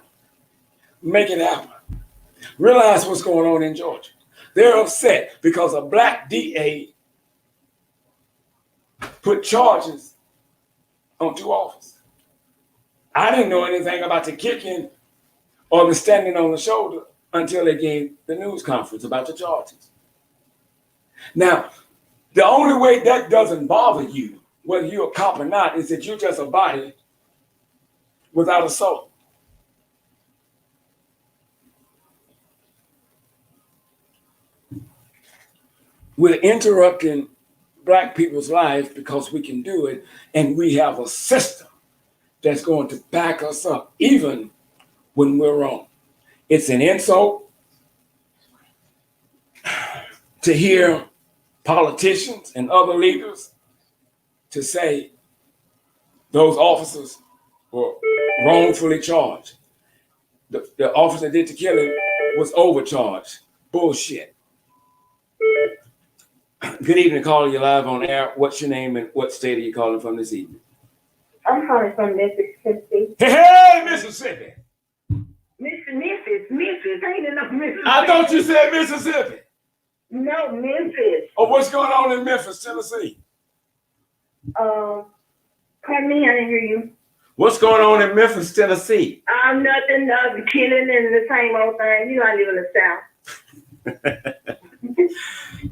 Make it happen. Realize what's going on in Georgia. They're upset because a black DA put charges on 2 officers. I didn't know anything about the kicking or the standing on the shoulder until they gave the news conference about the charges. Now, the only way that doesn't bother you, whether you're a cop or not, is that you're just a body without a soul. We're interrupting black people's lives because we can do it, and we have a system that's going to back us up, even when we're wrong. It's an insult to hear politicians and other leaders to say those officers were wrongfully charged. The officer that did the killing was overcharged. Bullshit. Good evening, caller. You're live on air. What's your name and what state are you calling from this evening? I'm calling from Mississippi. Hey, Mississippi. Memphis. Ain't enough Mississippi. I thought you said Mississippi. No, Memphis. Oh, what's going on in Memphis, Tennessee? Pardon me, I didn't hear you. What's going on in Memphis, Tennessee? Nothing, killing and the same old thing. You know, I live in the South.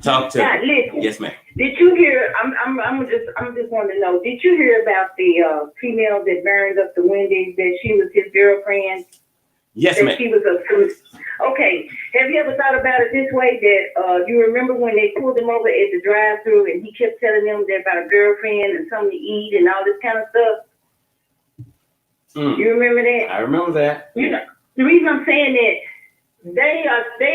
Talk to Now, me. listen. Yes, ma'am. Did you hear? I'm just wanting to know. Did you hear about the female that burned up the Wendy's? That she was his girlfriend. Yes, that ma'am. she was okay. Have you ever thought about it this way? That you remember when they pulled him over at the drive-thru and he kept telling them that about a girlfriend and something to eat and all this kind of stuff. You remember that? I remember that. You know, the reason I'm saying that they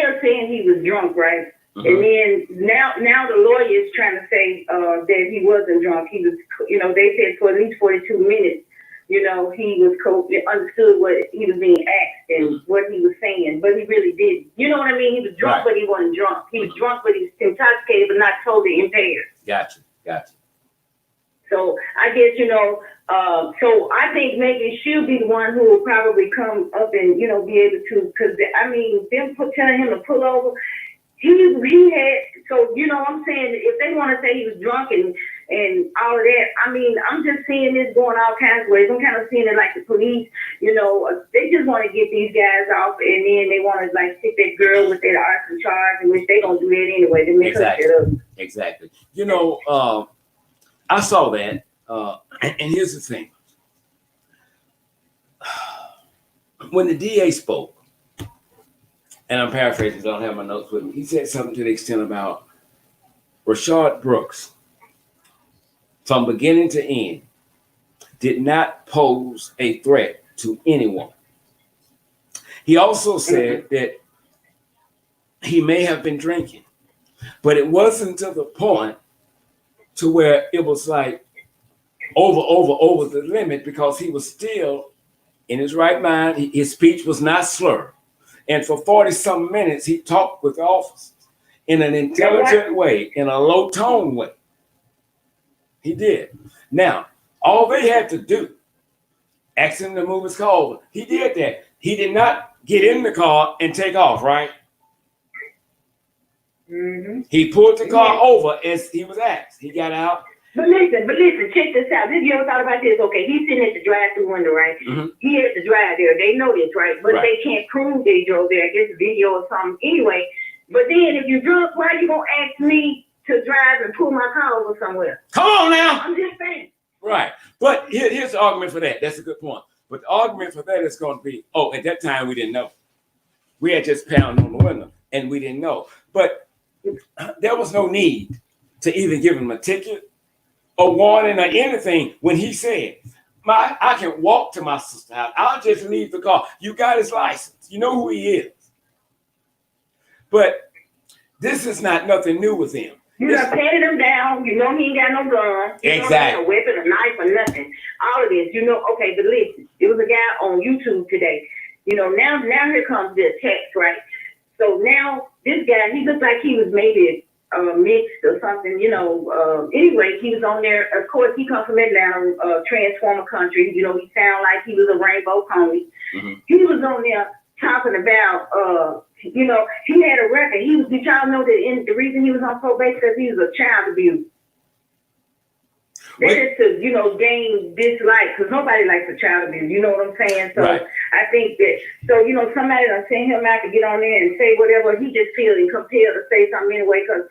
are saying he was drunk, right? Mm-hmm. And then now the lawyer is trying to say that he wasn't drunk. He was, they said for at least 42 minutes, he was understood what he was being asked and what he was saying, but he really didn't. You know what I mean? He was drunk, right. But he wasn't drunk. He was drunk, but he was intoxicated, but not totally impaired. Gotcha. So I guess, so I think maybe she'll be the one who will probably come up and, be able to, because, them telling him to pull over, he had, so, I'm saying, if they want to say he was drunk and all of that, I'm just seeing this going all kinds of ways. I'm kind of seeing it like the police, they just want to get these guys off, and then they want to, stick that girl with that arson charge, in which they don't do that anyway. They make her shit up. Exactly. I saw that, and here's the thing. When the DA spoke, and I'm paraphrasing, so I don't have my notes with me, he said something to the extent about Rayshard Brooks, from beginning to end, did not pose a threat to anyone. He also said that he may have been drinking, but it wasn't to the point to where it was like over the limit, because he was still in his right mind. His speech was not slurred. And for 40-some minutes, he talked with the officers in an intelligent way, in a low-tone way. He did. Now, all they had to do, ask him to move his car over. He did that. He did not get in the car and take off, right? Mm-hmm. He pulled the car over as he was asked. He got out. But listen, check this out. You ever thought about this? Okay, he's sitting at the drive-thru window, right? Mm-hmm. He had to drive there. They know this, right? But they can't prove they drove there. I guess video or something. Anyway, but then if you drunk, why are you going to ask me to drive and pull my car over somewhere? Come on now. I'm just saying. Right. But here's the argument for that. That's a good point. But the argument for that is going to be, at that time we didn't know. We had just pounded on the window and we didn't know. But there was no need to even give him a ticket, a warning, or anything when he said, I can walk to my sister's house. I'll just leave the car. You got his license. You know who he is. But this is not nothing new with him. You done patted him down. You know he ain't got no gun. You Exactly. know he ain't a weapon, a knife, or nothing. All of this, okay, but listen, there was a guy on YouTube today. Now here comes the text, right? So now this guy, he looked like he was maybe mixed or something, anyway, he was on there. Of course, he comes from Atlanta, Transformer country. He sound like he was a rainbow pony. Mm-hmm. He was on there talking about, he had a record. Did y'all know that the reason he was on probation because he was a child abuse? That is to, gain dislike, because nobody likes a child abuse, you know what I'm saying? So right. I think that, somebody done send him out to get on there and say whatever, he just feels compelled to say something anyway, because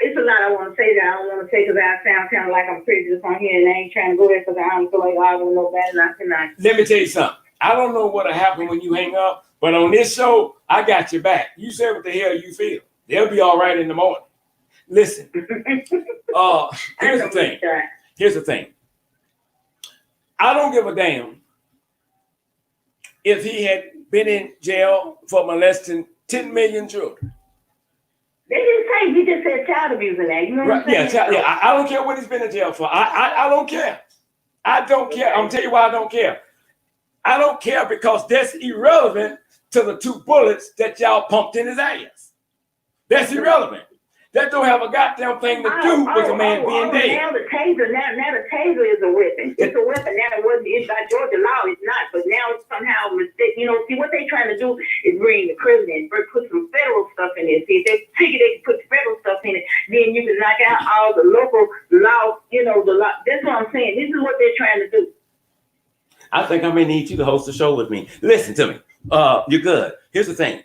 it's a lot I want to say that I don't want to say because I sound kind of like I'm prejudiced on here and I ain't trying to go there because I don't feel like arguing no bad and I cannot. Let me tell you something. I don't know what'll happen when you hang up, but on this show, I got your back. You say what the hell you feel. They'll be all right in the morning. Listen, Here's the thing. I don't give a damn if he had been in jail for molesting 10 million children. They didn't say, he just said child abuse in that. You know what I'm saying? Yeah. I don't care what he's been in jail for. I don't care. I don't care. I'm going to tell you why I don't care. I don't care because that's irrelevant to the 2 bullets that y'all pumped in his ass. That's irrelevant. That don't have a goddamn thing to do with a man being dead. Now the taser is a weapon. It's a weapon. Now it wasn't by Georgia law. It's not. But now it's somehow mistake. See what they trying to do is bring the criminal, put some federal stuff in it. See if they figure they can put federal stuff in it, then you can knock out all the local law. The law. That's what I'm saying. This is what they're trying to do. I think I may need you to host a show with me. Listen to me. You're good. Here's the thing.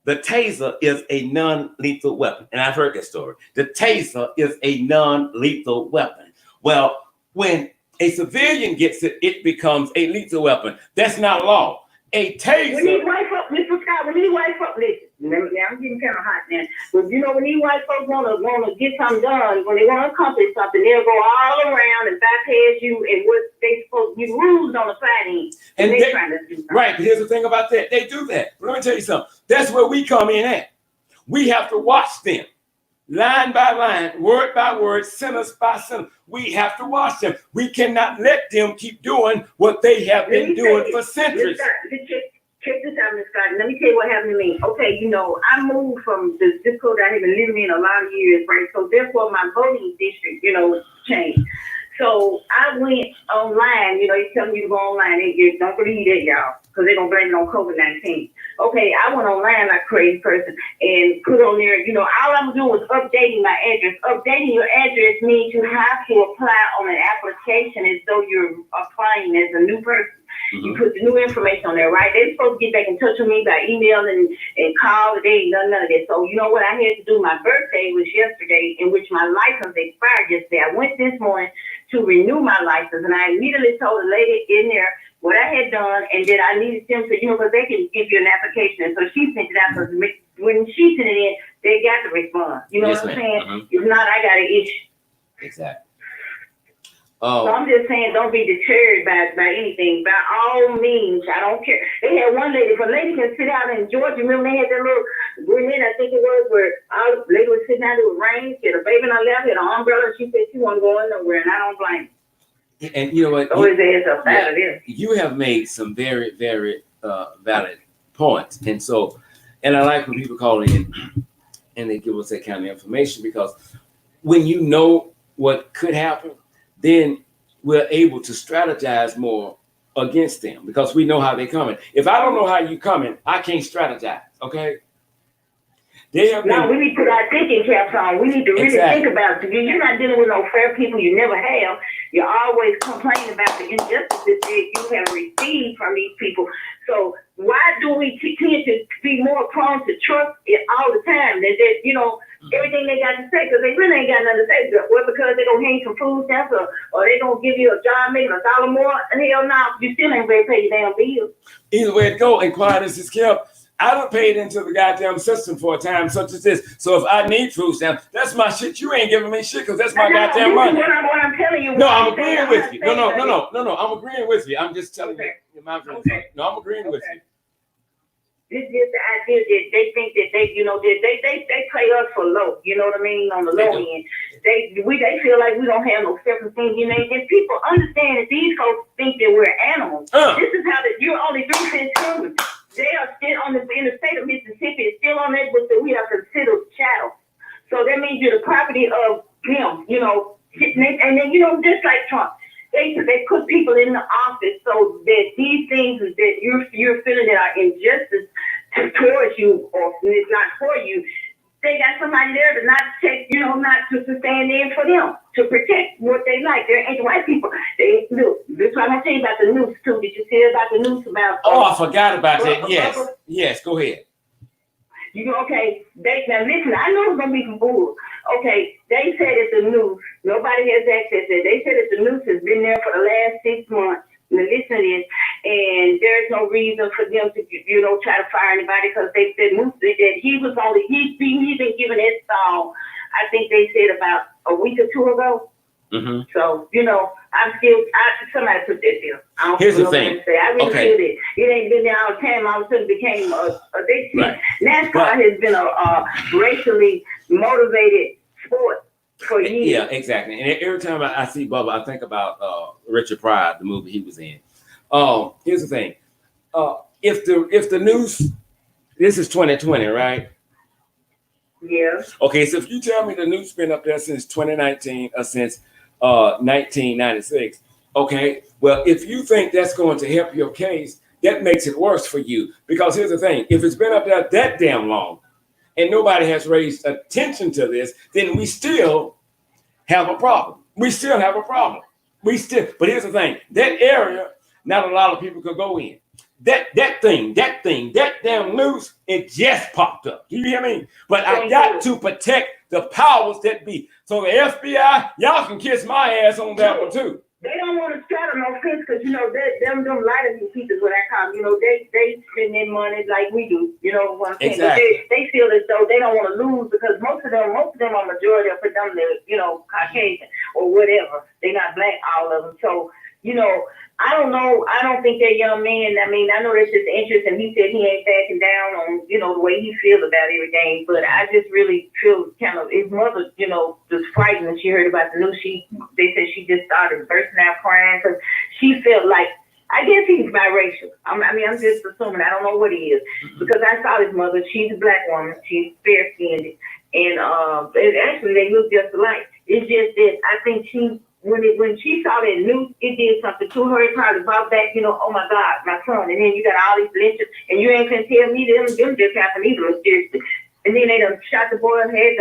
The taser is a non-lethal weapon. And I've heard that story. The taser is a non-lethal weapon. Well, when a civilian gets it, it becomes a lethal weapon. That's not law. A taser. When these white folks, Mr. Scott, listen, I'm getting kind of hot now. But when these white folks want to get something done, when they want to accomplish something, they'll go all around and bypass you and what they supposed to, rules don't apply to you. And they're trying to do something. Right, but here's the thing about that. They do that. But let me tell you something. That's where we come in at. We have to watch them. Line by line, word by word, sentence by sentence. We have to watch them. We cannot let them keep doing what they have been doing for centuries. Check this out, Ms. Scott. Let me tell you what happened to me. Okay, I moved from the zip code I have been living in a lot of years, right? So therefore my voting district, changed. So I went online, they tell me to go online. They don't believe that, y'all, because they're going to blame it on COVID-19. Okay, I went online like a crazy person and put on there, all I'm doing was updating my address. Updating your address means you have to apply on an application as though you're applying as a new person. Mm-hmm. You put the new information on there, right? They're supposed to get back in touch with me by email and call. They ain't done none of that. So you know what I had to do? My birthday was yesterday, in which my license expired yesterday. I went this morning to renew my license, and I immediately told the lady in there what I had done and that I needed them to, because they can give you an application. And so she sent it out, because when she sent it in, they got the response. You know what I'm saying? Mm-hmm. If not, I got an issue. Exactly. So I'm just saying, don't be deterred by anything. By all means, I don't care. They had one lady, if a lady can sit out in Georgia, remember they had that little grenade, I think it was, where all the lady was sitting out, it was rain, she had a baby in her lap, had an umbrella, and she said she wasn't going nowhere, and I don't blame her. And you know what? So his ass up out of this. You have made some very, very valid points. And I like when people call in and they give us that kind of information, because when you know what could happen, then we're able to strategize more against them, because we know how they're coming. If I don't know how you're coming, I can't strategize, okay? We need to put our thinking caps on. We need to really think about it. You're not dealing with no fair people. You never have. You're always complaining about the injustices that you have received from these people. So why do we tend to be more prone to trust it all the time? That everything they got to say, because they really ain't got nothing to say. Well, because they're going to hang some food stamps or they're going to give you a job making $1 more. Hell no, you still ain't ready to pay your damn bills. Either way it go, and quiet as it's kept, I done paid into the goddamn system for a time such as this. So if I need food stamps, that's my shit. You ain't giving me shit, because that's my goddamn money. What I'm telling you. No, I'm agreeing with you. No. I'm agreeing with you. I'm just telling you. No, I'm agreeing with you. It's just the idea that they think that they, they play us for low. You know what I mean? On the low end, they feel like we don't have no self-esteem. You know, and people understand that these folks think that we're animals. This is how that you're only 3 cents children. They are still in the state of Mississippi. It's still on that book that we are considered chattel. So that means you're the property of them. You know, and then just like Trump. They put people in the office so that these things that you're feeling that are injustice towards you or it's not for you, they got somebody there to not take, not to stand in for them, to protect what they like. They're anti-white people. They look. This is what I'm saying about the news too. Did you hear about the news about? I forgot about that. Yes. Go ahead. Okay. Now listen. I know it's gonna be some bull. Okay, they said at the news, nobody has access to it. They said that the news has been there for the last 6 months. Now listen to this, and there's no reason for them to, try to fire anybody because they said Moose that he's been given that song. I think they said about a week or two ago. Mm-hmm. So somebody put that there. I don't Here's the thing. I really feel that it ain't been there all the time. All of a sudden became right. NASCAR has been a racially motivated sport for years. Yeah, exactly. And every time I see Bubba, I think about Richard Pryor, the movie he was in. Here's the thing. If the news, this is 2020, right? Yeah. Okay, so if you tell me the news been up there since 2019 or since 1996, okay, well, if you think that's going to help your case, that makes it worse for you. Because here's the thing, if it's been up there that damn long and nobody has raised attention to this, then we still have a problem. But here's the thing, that area, not a lot of people could go in. That damn news, it just popped up. Do you hear me? But I got to protect the powers that be. So the FBI, y'all can kiss my ass on that one too. They don't want to straddle no fence because them lighter people is what I call them. They spend their money like we do. You know what I'm saying? Exactly. But they feel as though they don't want to lose because most of them are majority of predominantly, Caucasian or whatever. They're not black, all of them. So, I don't know. I don't think that young man, I mean, I know that's his interest and he said he ain't backing down on, the way he feels about everything. But I just really feel kind of, his mother, just frightened when she heard about the news. They said she just started bursting out crying because she felt like, I guess he's biracial. I'm just assuming. I don't know what he is because I saw his mother. She's a black woman. She's fair-skinned. And actually they look just alike. It's just that I think when she saw that news, it did something to her. It probably brought back, oh my God, my son. And then you got all these lynches, and you ain't gonna tell me them just happened either, mysteriously. And then they done shot the boy's head,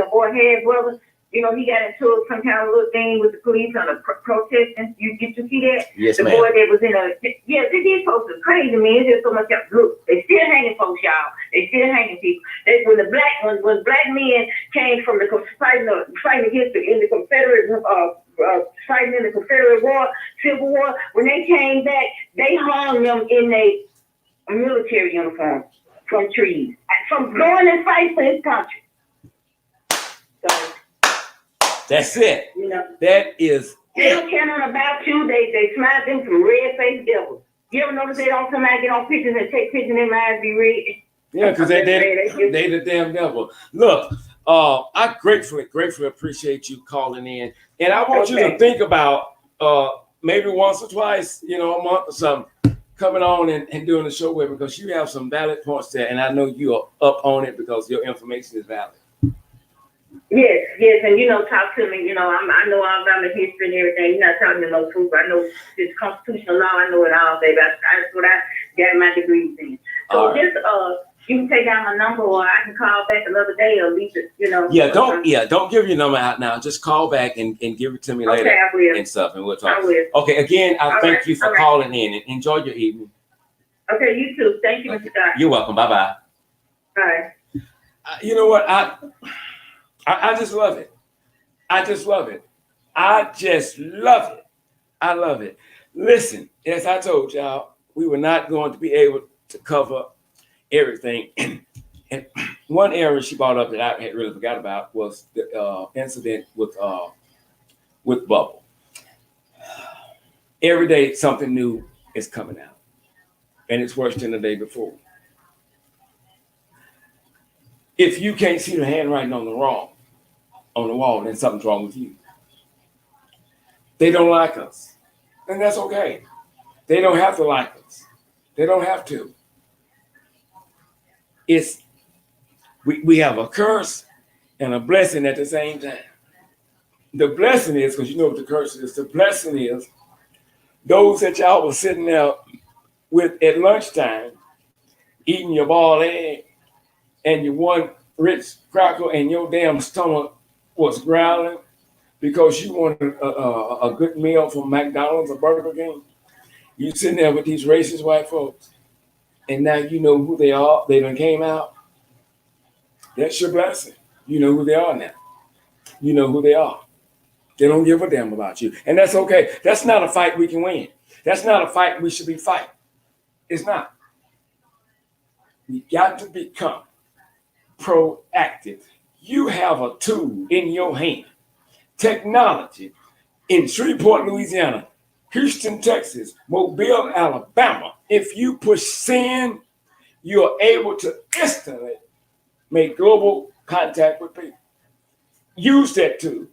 brother. He got into some kind of little thing with the police on a protesting. Did you see that? Yes, the ma'am. boy that was in these folks are crazy, man. It's just so much. Look, they still hanging folks, y'all. They still hanging people. When black men came from the fighting against in the Confederate fighting in the Confederate War, Civil War, when they came back, they hung them in a military uniform from trees, from going and fight for his country. So that's it. That is. They don't care nothing about you. They smile them from red-faced devils. You ever notice they don't come out, get on pictures and take pictures and their eyes be red? Yeah, because they the damn devil. Look, I gratefully appreciate you calling in. And I want you to think about maybe once or twice, a month or something, coming on and doing the show with me because you have some valid points there. And I know you are up on it because your information is valid. Yes, and talk to me. I know all about the history and everything. You're not talking to no fool. I know this constitutional law. I know it all, baby. That's what I got my degrees in. So right. Just you can take down my number, or I can call back another day, or at least don't give your number out now. Just call back and give it to me later. Okay, I will. And stuff, and we'll talk. I will. Okay, again, I thank you for calling in and enjoy your evening. Okay, you too. Thank you, Mr. Scott. You're welcome. Bye bye. Bye. You know what? I just love it. I just love it. I love it. Listen, as I told y'all, we were not going to be able to cover everything. And one area she brought up that I had really forgot about was the incident with Bubble. Every day something new is coming out, and it's worse than the day before. If you can't see the handwriting on the wall, then something's wrong with you. They don't like us, and that's okay. They don't have to like us. They don't have to. It's we have a curse and a blessing at the same time. The blessing is, because you know what the curse is, the blessing is those that y'all was sitting there with at lunchtime, eating your boiled egg and your one rich cracker, and your damn stomach was growling because you wanted a good meal from McDonald's or Burger King. You sitting there with these racist white folks, and now you know who they are. They done came out. That's your blessing. You know who they are now. You know who they are. They don't give a damn about you. And that's okay. That's not a fight we can win. That's not a fight we should be fighting. It's not. We got to become proactive. You have a tool in your hand. Technology in Shreveport, Louisiana, Houston, Texas, Mobile, Alabama. If you push send, you are able to instantly make global contact with people. Use that tool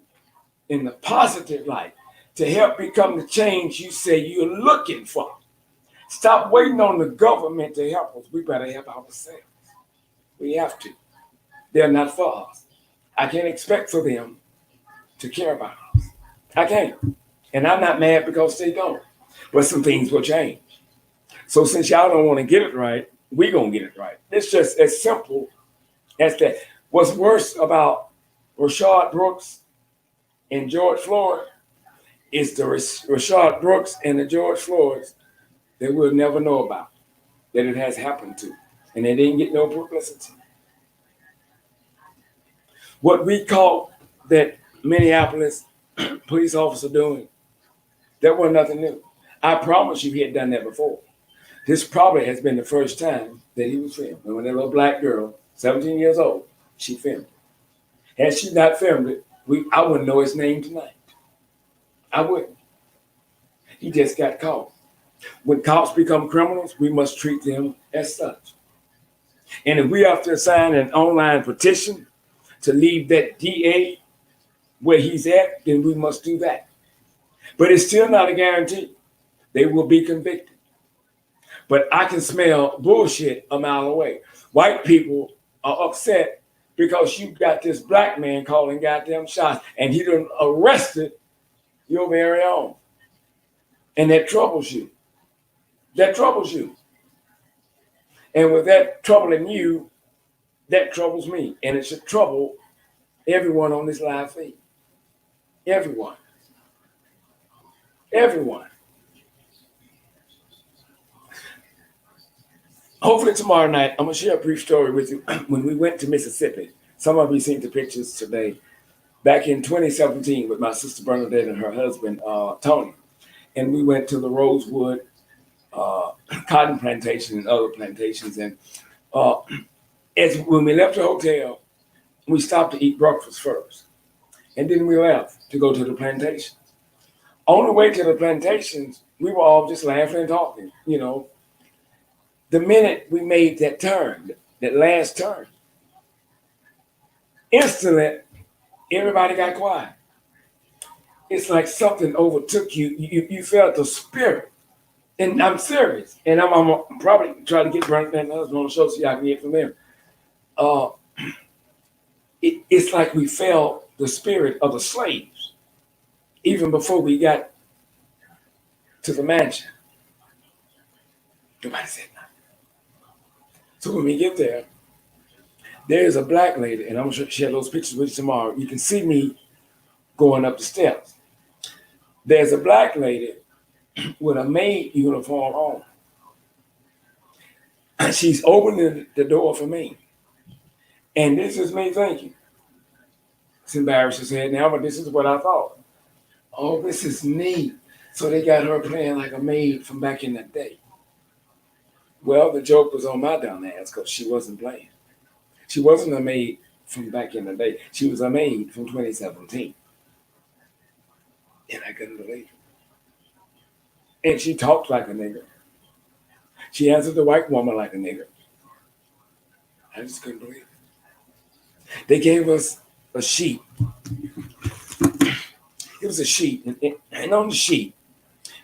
in the positive light to help become the change you say you're looking for. Stop waiting on the government to help us. We better help ourselves. We have to. They're not for us. I can't expect for them to care about us. I can't. And I'm not mad because they don't. But some things will change. So since y'all don't want to get it right, we're going to get it right. It's just as simple as that. What's worse about Rayshard Brooks and George Floyd is the Rayshard Brooks and the George Floyds that we'll never know about, that it has happened to. And they didn't get no publicity. What we caught that Minneapolis police officer doing, that wasn't nothing new. I promise you he had done that before. This probably has been the first time that he was filmed. And when that little black girl, 17 years old, she filmed it. Had she not filmed it, I wouldn't know his name tonight. I wouldn't. He just got caught. When cops become criminals, we must treat them as such. And if we have to sign an online petition to leave that DA where he's at, then we must do that. But it's still not a guarantee. They will be convicted. But I can smell bullshit a mile away. White people are upset because you got this black man calling goddamn shots and he done arrested your very own. And that troubles you. That troubles you. And with that troubling you, that troubles me. And it should trouble everyone on this live feed. Everyone. Everyone. Hopefully tomorrow night, I'm going to share a brief story with you. When we went to Mississippi, some of you seen the pictures today, back in 2017 with my sister Bernadette and her husband, Tony. And we went to the Rosewood cotton plantation and other plantations. And when we left the hotel, we stopped to eat breakfast first. And then we left to go to the plantation. On the way to the plantations, we were all just laughing and talking, you know. The minute we made that turn, that last turn, instantly, everybody got quiet. It's like something overtook you. You felt the spirit. And I'm serious. And I'm probably trying to get Bernadette and husband on the show so y'all can get from them. It's like we felt the spirit of the slaves even before we got to the mansion. Nobody said nothing. So when we get there, there's a black lady, and I'm going to share those pictures with you tomorrow. You can see me going up the steps. There's a black lady with a maid uniform on. And she's opening the door for me. And this is me thinking. It's embarrassing to say it now, but this is what I thought. Oh, this is neat. So they got her playing like a maid from back in the day. Well, the joke was on my dumb ass because she wasn't playing. She wasn't a maid from back in the day. She was a maid from 2017. And I couldn't believe it. And she talked like a nigger. She answered the white woman like a nigger. I just couldn't believe it. They gave us a sheet. It was a sheet, and on the sheet,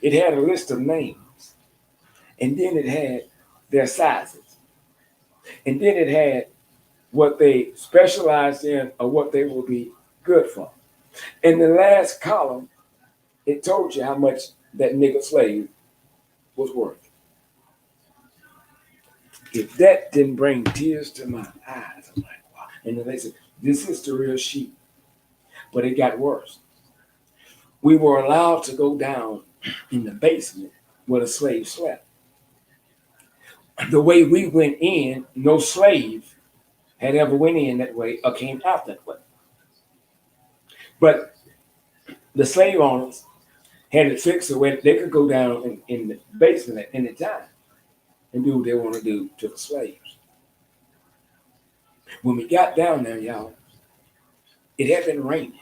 it had a list of names, and then it had their sizes, and then it had what they specialized in or what they would be good for. In the last column, it told you how much that nigger slave was worth. If that didn't bring tears to my eyes, I'm like, wow. And then they said, this is the real sheet. But it got worse. We were allowed to go down in the basement where the slave slept. The way we went in, no slave had ever went in that way or came out that way. But the slave owners had it fixed so they could go down in the basement at any time and do what they want to do to the slaves. When we got down there, y'all, it had been raining,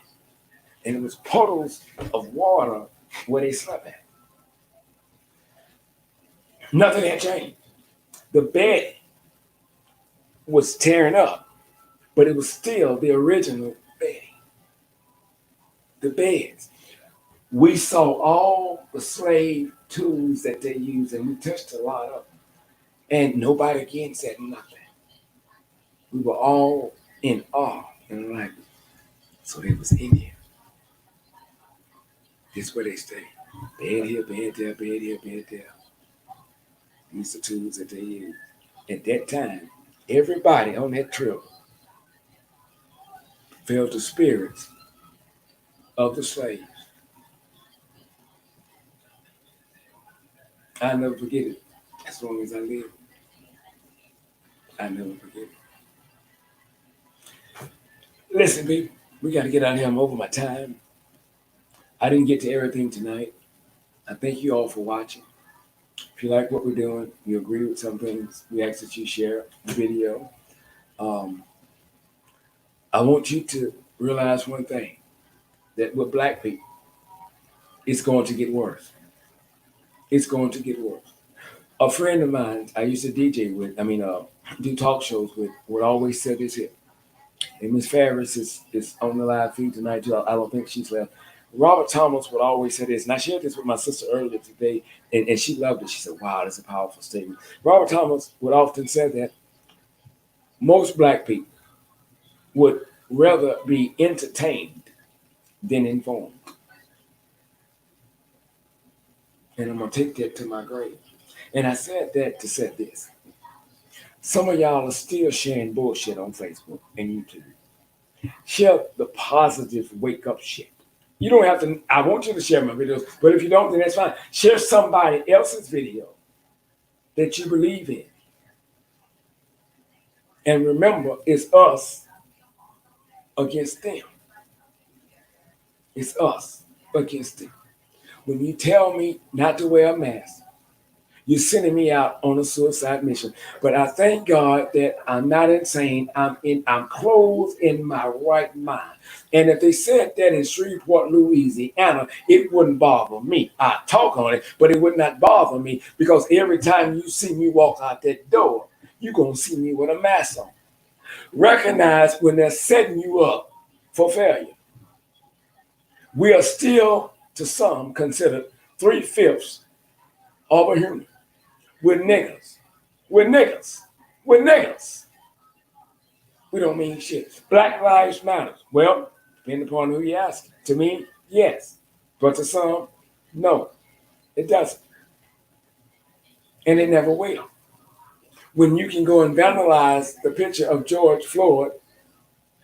and it was puddles of water where they slept at. Nothing had changed. The bed was tearing up, but it was still the original bed. The beds. We saw all the slave tools that they used, and we touched a lot of them. And nobody again said nothing. We were all in awe and like, so they was in here. This is where they stay. Bed here, bed there, bed here, bed there. These are tools that they use. At that time, everybody on that trip felt the spirits of the slaves. I'll never forget it as long as I live. I'll never forget it. Listen, people, we got to get out of here. I'm over my time. I didn't get to everything tonight. I thank you all for watching. If you like what we're doing, you agree with some things, we ask that you share the video. I want you to realize one thing, that with black people, it's going to get worse. It's going to get worse. A friend of mine I used to DJ with, do talk shows with, would always say this here. And Miss Ferris is on the live feed tonight too. I don't think she's left. Robert Thomas would always say this, and I shared this with my sister earlier today, and she loved it. She said, wow, that's a powerful statement. Robert Thomas would often say that most black people would rather be entertained than informed. And I'm going to take that to my grave. And I said that to say this. Some of y'all are still sharing bullshit on Facebook and YouTube. Share the positive wake-up shit. You don't have to, I want you to share my videos, but if you don't, then that's fine. Share somebody else's video that you believe in. And remember, it's us against them. It's us against them. When you tell me not to wear a mask, you're sending me out on a suicide mission. But I thank God that I'm not insane. I'm clothed in my right mind. And if they said that in Shreveport, Louisiana, it wouldn't bother me. I talk on it, but it would not bother me because every time you see me walk out that door, you're going to see me with a mask on. Recognize when they're setting you up for failure. We are still, to some, considered 3/5 of a human. We're niggas. We're niggas. We're niggas. We don't mean shit. Black Lives Matter. Well, depending upon who you ask. To me, yes. But to some, no. It doesn't. And it never will. When you can go and vandalize the picture of George Floyd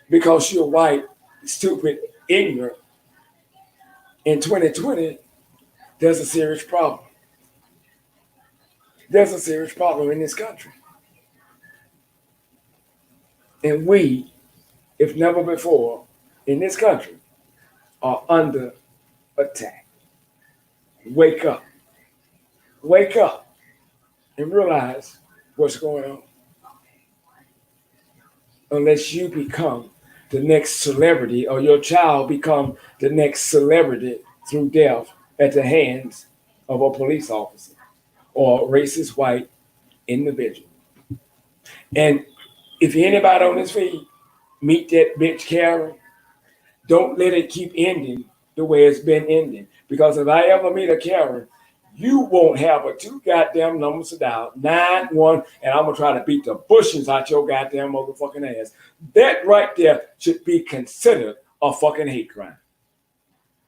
because you're white, stupid, ignorant, in 2020, there's a serious problem. There's a serious problem in this country. And we, if never before, in this country, are under attack. Wake up. Wake up and realize what's going on. Unless you become the next celebrity or your child become the next celebrity through death at the hands of a police officer or a racist white individual. And if you're anybody on this feed, meet that bitch Karen. Don't let it keep ending the way it's been ending. Because if I ever meet a Karen, you won't have but two goddamn numbers to dial, 9-1, and I'm gonna try to beat the bushings out your goddamn motherfucking ass. That right there should be considered a fucking hate crime.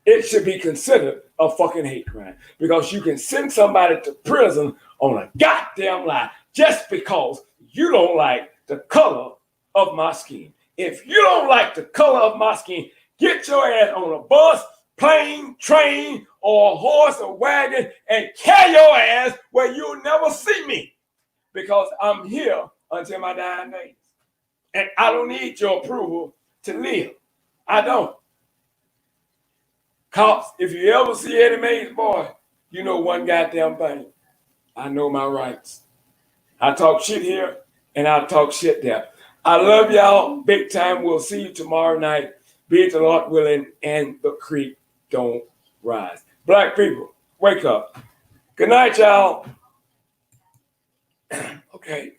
It should be considered a fucking hate crime because you can send somebody to prison on a goddamn lie just because you don't like the color of my skin. If you don't like the color of my skin, get your ass on a bus, plane, train, or a horse or wagon and carry your ass where you'll never see me because I'm here until my dying days. And I don't need your approval to live. I don't. Cops, if you ever see Eddie Mae's boy, you know one goddamn thing. I know my rights. I talk shit here and I talk shit there. I love y'all big time. We'll see you tomorrow night. Be it the Lord willing and the creek don't rise. Black people, wake up. Good night, y'all. Okay.